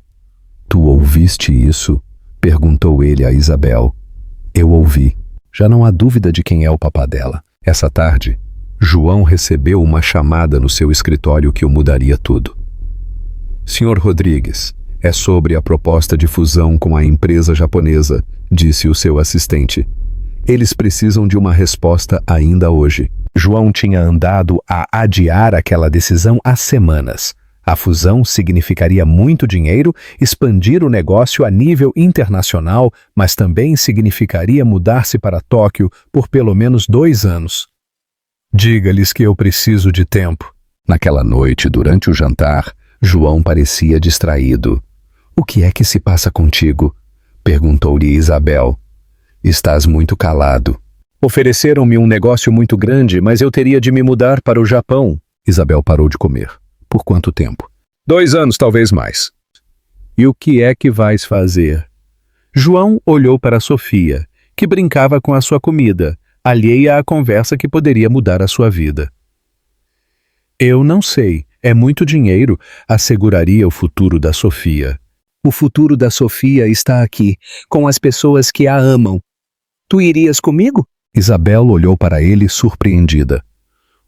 B: Tu ouviste isso? Perguntou ele a Isabel. Eu ouvi. Já não há dúvida de quem é o papá dela. Essa tarde, João recebeu uma chamada no seu escritório que o mudaria tudo. Senhor Rodrigues, é sobre a proposta de fusão com a empresa japonesa, disse o seu assistente. Eles precisam de uma resposta ainda hoje. João tinha andado a adiar aquela decisão há semanas. A fusão significaria muito dinheiro, expandir o negócio a nível internacional, mas também significaria mudar-se para Tóquio por pelo menos 2 anos. Diga-lhes que eu preciso de tempo. Naquela noite, durante o jantar, João parecia distraído. O que é que se passa contigo? Perguntou-lhe Isabel. Estás muito calado. Ofereceram-me um negócio muito grande, mas eu teria de me mudar para o Japão. Isabel parou de comer. Por quanto tempo? 2 anos, talvez mais. E o que é que vais fazer? João olhou para Sofia, que brincava com a sua comida, alheia à conversa que poderia mudar a sua vida. Eu não sei. É muito dinheiro, asseguraria o futuro da Sofia. O futuro da Sofia está aqui, com as pessoas que a amam. Tu irias comigo? Isabel olhou para ele surpreendida.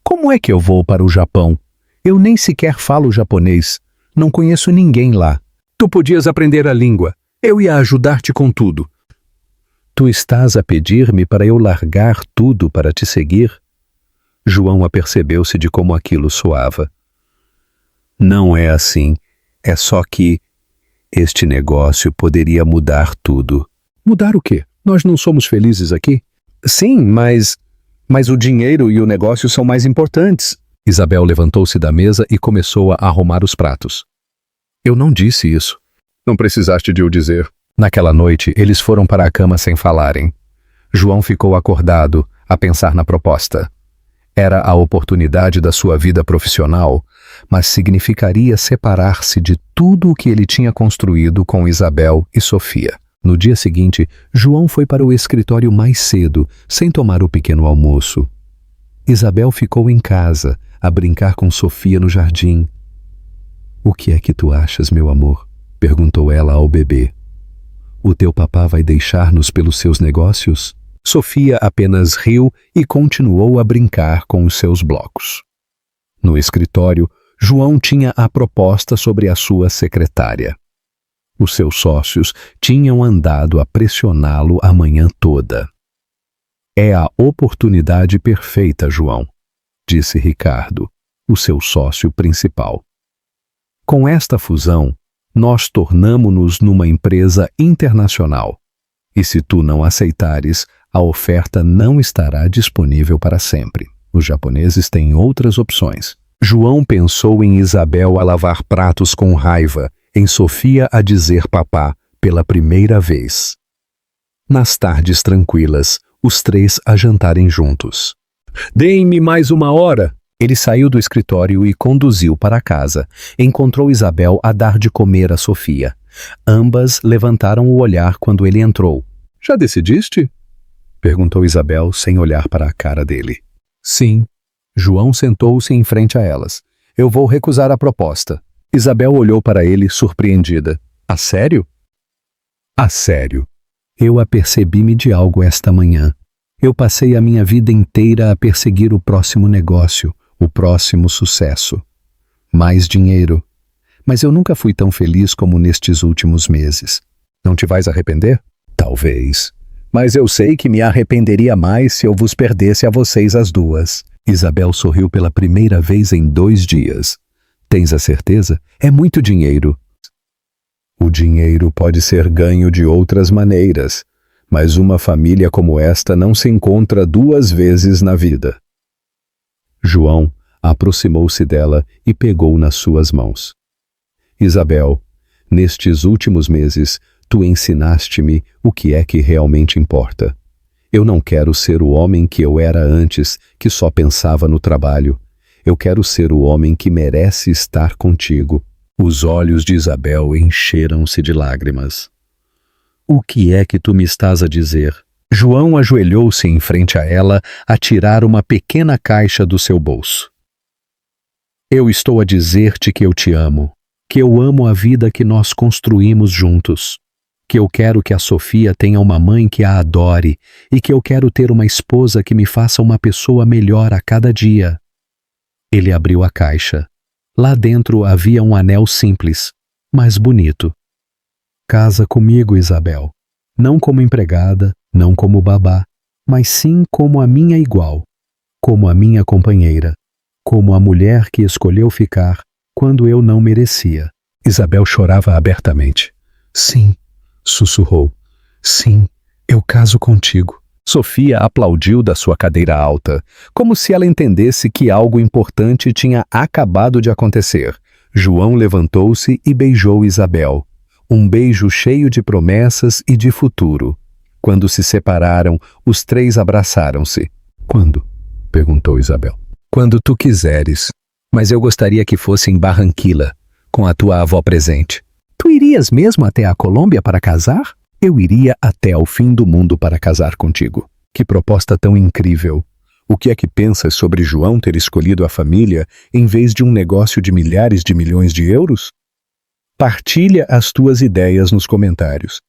B: Como é que eu vou para o Japão? Eu nem sequer falo japonês. Não conheço ninguém lá. Tu podias aprender a língua. Eu ia ajudar-te com tudo. Tu estás a pedir-me para eu largar tudo para te seguir? João apercebeu-se de como aquilo soava. Não é assim. É só que este negócio poderia mudar tudo. Mudar o quê? Nós não somos felizes aqui? Sim, mas o dinheiro e o negócio são mais importantes. Isabel levantou-se da mesa e começou a arrumar os pratos. Eu não disse isso. Não precisaste de o dizer. Naquela noite, eles foram para a cama sem falarem. João ficou acordado, a pensar na proposta. Era a oportunidade da sua vida profissional, mas significaria separar-se de tudo o que ele tinha construído com Isabel e Sofia. No dia seguinte, João foi para o escritório mais cedo, sem tomar o pequeno almoço. Isabel ficou em casa, a brincar com Sofia no jardim. O que é que tu achas, meu amor? Perguntou ela ao bebê. O teu papá vai deixar-nos pelos seus negócios? Sofia apenas riu e continuou a brincar com os seus blocos. No escritório, João tinha a proposta sobre a sua secretária. Os seus sócios tinham andado a pressioná-lo a manhã toda. É a oportunidade perfeita, João, disse Ricardo, o seu sócio principal. Com esta fusão, nós tornamo-nos numa empresa internacional. E se tu não aceitares, a oferta não estará disponível para sempre. Os japoneses têm outras opções. João pensou em Isabel a lavar pratos com raiva, em Sofia a dizer papá pela primeira vez. Nas tardes tranquilas, os três a jantarem juntos. Deem-me mais uma hora! Ele saiu do escritório e conduziu para casa. Encontrou Isabel a dar de comer a Sofia. Ambas levantaram o olhar quando ele entrou. Já decidiste? Perguntou Isabel sem olhar para a cara dele. Sim. João sentou-se em frente a elas. Eu vou recusar a proposta. Isabel olhou para ele surpreendida. A sério? A sério. Eu apercebi-me de algo esta manhã. Eu passei a minha vida inteira a perseguir o próximo negócio, o próximo sucesso. Mais dinheiro. Mas eu nunca fui tão feliz como nestes últimos meses. Não te vais arrepender? Talvez. Mas eu sei que me arrependeria mais se eu vos perdesse a vocês as duas. Isabel sorriu pela primeira vez em 2 dias. Tens a certeza? É muito dinheiro. O dinheiro pode ser ganho de outras maneiras, mas uma família como esta não se encontra 2 vezes na vida. João aproximou-se dela e pegou nas suas mãos. Isabel, nestes últimos meses, tu ensinaste-me o que é que realmente importa. Eu não quero ser o homem que eu era antes, que só pensava no trabalho. Eu quero ser o homem que merece estar contigo. Os olhos de Isabel encheram-se de lágrimas. O que é que tu me estás a dizer? João ajoelhou-se em frente a ela a tirar uma pequena caixa do seu bolso. Eu estou a dizer-te que eu te amo, que eu amo a vida que nós construímos juntos, que eu quero que a Sofia tenha uma mãe que a adore e que eu quero ter uma esposa que me faça uma pessoa melhor a cada dia. Ele abriu a caixa. Lá dentro havia um anel simples, mas bonito. Casa comigo, Isabel. Não como empregada, não como babá, mas sim como a minha igual, como a minha companheira, como a mulher que escolheu ficar quando eu não merecia. Isabel chorava abertamente. Sim, sussurrou. Sim, eu caso contigo. Sofia aplaudiu da sua cadeira alta, como se ela entendesse que algo importante tinha acabado de acontecer. João levantou-se e beijou Isabel. Um beijo cheio de promessas e de futuro. Quando se separaram, os 3 abraçaram-se. Quando? Perguntou Isabel. Quando tu quiseres. Mas eu gostaria que fosse em Barranquilla, com a tua avó presente. Tu irias mesmo até a Colômbia para casar? Eu iria até ao fim do mundo para casar contigo. Que proposta tão incrível! O que é que pensas sobre João ter escolhido a família em vez de um negócio de milhares de milhões de euros? Partilha as tuas ideias nos comentários.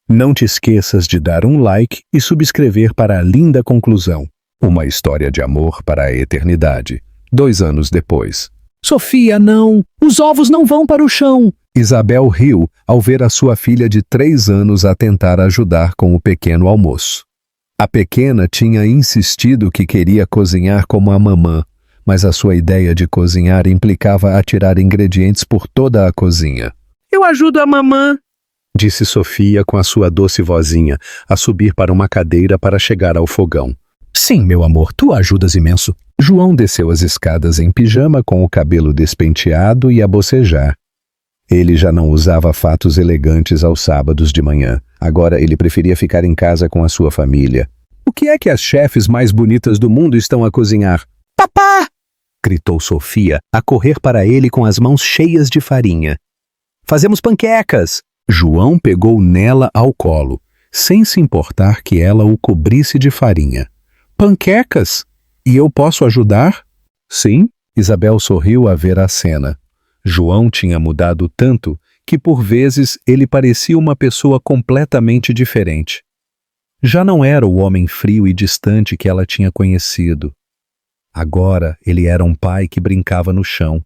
B: Não te esqueças de dar um like e subscrever para a linda conclusão. Uma história de amor para a eternidade. 2 anos depois. Sofia, não! Os ovos não vão para o chão! Isabel riu ao ver a sua filha de 3 anos a tentar ajudar com o pequeno almoço. A pequena tinha insistido que queria cozinhar como a mamã, mas a sua ideia de cozinhar implicava atirar ingredientes por toda a cozinha. Eu ajudo a mamã, disse Sofia com a sua doce vozinha, a subir para uma cadeira para chegar ao fogão. Sim, meu amor, tu ajudas imenso. João desceu as escadas em pijama com o cabelo despenteado e a bocejar. Ele já não usava fatos elegantes aos sábados de manhã. Agora ele preferia ficar em casa com a sua família. O que é que as chefes mais bonitas do mundo estão a cozinhar? Papá! Gritou Sofia, a correr para ele com as mãos cheias de farinha. Fazemos panquecas! João pegou nela ao colo, sem se importar que ela o cobrisse de farinha. Panquecas? E eu posso ajudar? Sim, Isabel sorriu a ver a cena. João tinha mudado tanto que por vezes ele parecia uma pessoa completamente diferente. Já não era o homem frio e distante que ela tinha conhecido. Agora ele era um pai que brincava no chão,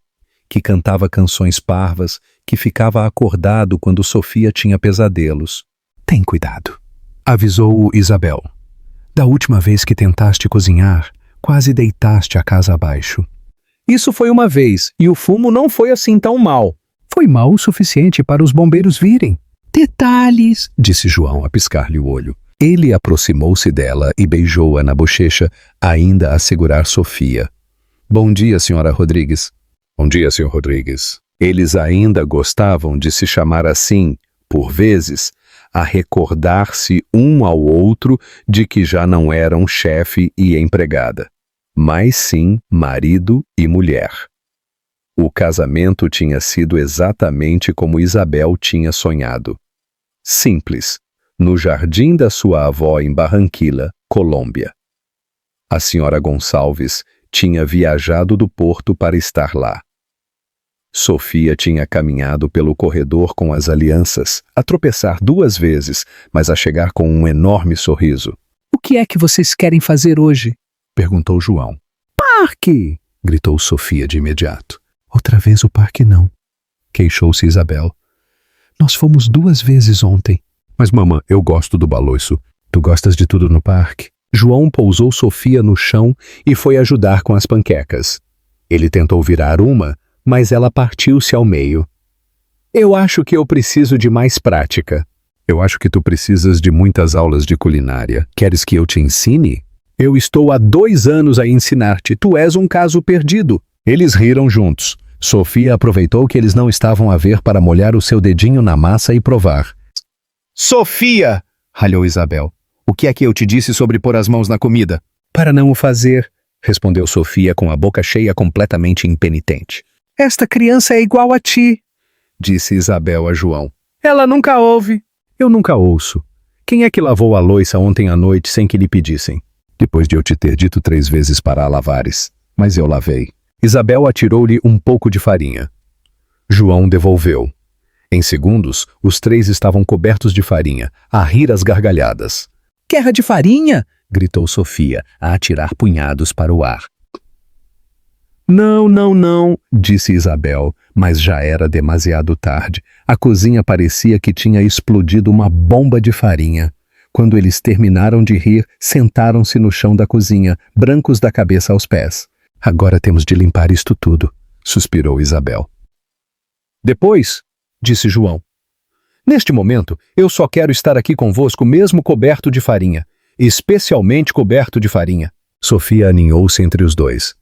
B: que cantava canções parvas, que ficava acordado quando Sofia tinha pesadelos.
D: Tem cuidado, avisou Isabel. Da última vez que tentaste cozinhar, quase deitaste a casa abaixo.
F: Isso foi uma vez, e o fumo não foi assim tão mal.
D: Foi mal o suficiente para os bombeiros virem.
C: Detalhes, disse João a piscar-lhe o olho. Ele aproximou-se dela e beijou-a na bochecha, ainda a segurar Sofia. Bom dia, senhora Rodrigues. Bom dia, senhor Rodrigues. Eles ainda gostavam de se chamar assim, por vezes, a recordar-se um ao outro de que já não eram chefe e empregada, mas sim marido e mulher. O casamento tinha sido exatamente como Isabel tinha sonhado. Simples, no jardim da sua avó em Barranquilla, Colômbia. A senhora Gonçalves tinha viajado do Porto para estar lá. Sofia tinha caminhado pelo corredor com as alianças, a tropeçar 2 vezes, mas a chegar com um enorme sorriso.
D: O que é que vocês querem fazer hoje?
C: Perguntou João.
D: Parque!
C: Gritou Sofia de imediato.
D: Outra vez o parque não,
C: Queixou-se Isabel.
D: Nós fomos 2 vezes ontem.
C: Mas, mamã, eu gosto do baloiço. Tu gostas de tudo no parque?
B: João pousou Sofia no chão e foi ajudar com as panquecas. Ele tentou virar uma, mas ela partiu-se ao meio. Eu acho que eu preciso de mais prática.
C: Eu acho que tu precisas de muitas aulas de culinária. Queres que eu te ensine?
B: Eu estou há 2 anos a ensinar-te. Tu és um caso perdido. Eles riram juntos. Sofia aproveitou que eles não estavam a ver para molhar o seu dedinho na massa e provar. Sofia! Ralhou Isabel. O que é que eu te disse sobre pôr as mãos na comida?
F: Para não o fazer,
B: Respondeu Sofia com a boca cheia, completamente impenitente.
F: esta criança é igual a ti.
B: Disse Isabel a João.
F: Ela nunca ouve.
B: Eu nunca ouço. Quem é que lavou a louça ontem à noite sem que lhe pedissem?
C: Depois de eu te ter dito 3 vezes para a lavares. Mas eu lavei.
B: Isabel atirou-lhe um pouco de farinha. João devolveu. Em segundos, os 3 estavam cobertos de farinha, a rir às gargalhadas.
F: Guerra de farinha?
B: Gritou Sofia, a atirar punhados para o ar. Não, não, não, disse Isabel, mas já era demasiado tarde. A cozinha parecia que tinha explodido uma bomba de farinha. Quando eles terminaram de rir, sentaram-se no chão da cozinha, brancos da cabeça aos pés.
C: Agora temos de limpar isto tudo, suspirou Isabel.
B: Depois, disse João. Neste momento, eu só quero estar aqui convosco mesmo coberto de farinha, especialmente coberto de farinha.
C: Sofia aninhou-se entre os 2.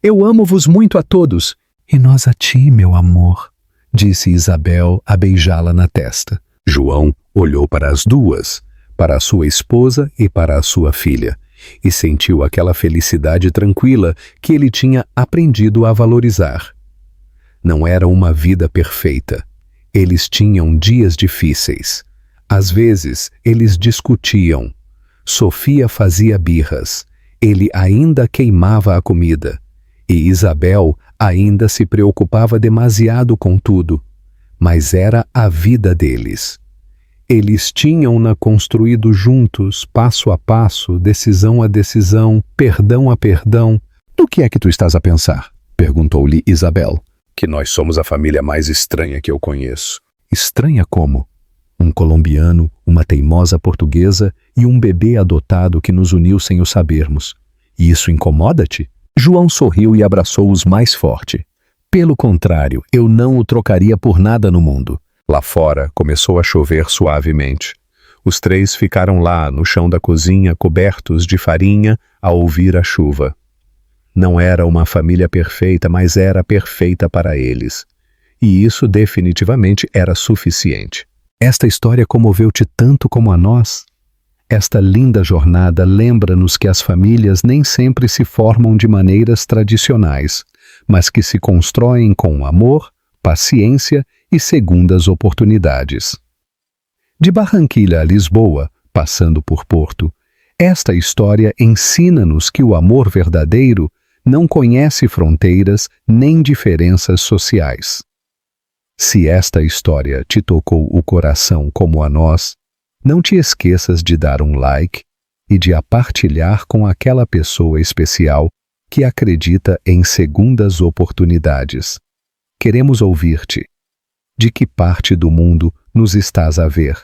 B: Eu amo-vos muito a todos.
D: E nós a ti, meu amor,
C: disse Isabel a beijá-la na testa. João olhou para as 2, para a sua esposa e para a sua filha, e sentiu aquela felicidade tranquila que ele tinha aprendido a valorizar. Não era uma vida perfeita. Eles tinham dias difíceis. Às vezes, eles discutiam. Sofia fazia birras. Ele ainda queimava a comida. E Isabel ainda se preocupava demasiado com tudo. Mas era a vida deles. Eles tinham-na construído juntos, passo a passo, decisão a decisão, perdão a perdão.
B: Do que é que tu estás a pensar? Perguntou-lhe Isabel.
C: Que nós somos a família mais estranha que eu conheço.
B: Estranha como? Um colombiano, uma teimosa portuguesa e um bebê adotado que nos uniu sem o sabermos. E isso incomoda-te? João sorriu e abraçou-os mais forte. Pelo contrário, eu não o trocaria por nada no mundo.
C: Lá fora começou a chover suavemente. Os 3 ficaram lá no chão da cozinha, cobertos de farinha, a ouvir a chuva. Não era uma família perfeita, mas era perfeita para eles. E isso definitivamente era suficiente. Esta história comoveu-te tanto como a nós? Esta linda jornada lembra-nos que as famílias nem sempre se formam de maneiras tradicionais, mas que se constroem com amor, paciência e segundas oportunidades. De Barranquilla a Lisboa, passando por Porto, esta história ensina-nos que o amor verdadeiro não conhece fronteiras nem diferenças sociais. Se esta história te tocou o coração como a nós, não te esqueças de dar um like e de a partilhar com aquela pessoa especial que acredita em segundas oportunidades. Queremos ouvir-te.
B: De que parte do mundo nos estás a ver?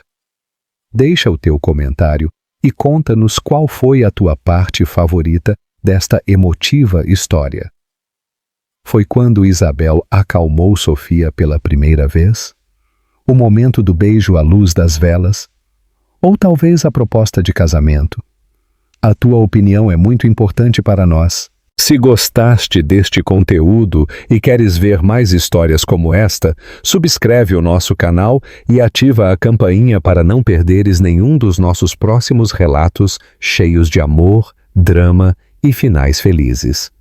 B: Deixa o teu comentário e conta-nos qual foi a tua parte favorita desta emotiva história. Foi quando Isabel acalmou Sofia pela primeira vez? O momento do beijo à luz das velas? Ou talvez a proposta de casamento? A tua opinião é muito importante para nós. Se gostaste deste conteúdo e queres ver mais histórias como esta, subscreve o nosso canal e ativa a campainha para não perderes nenhum dos nossos próximos relatos cheios de amor, drama e finais felizes.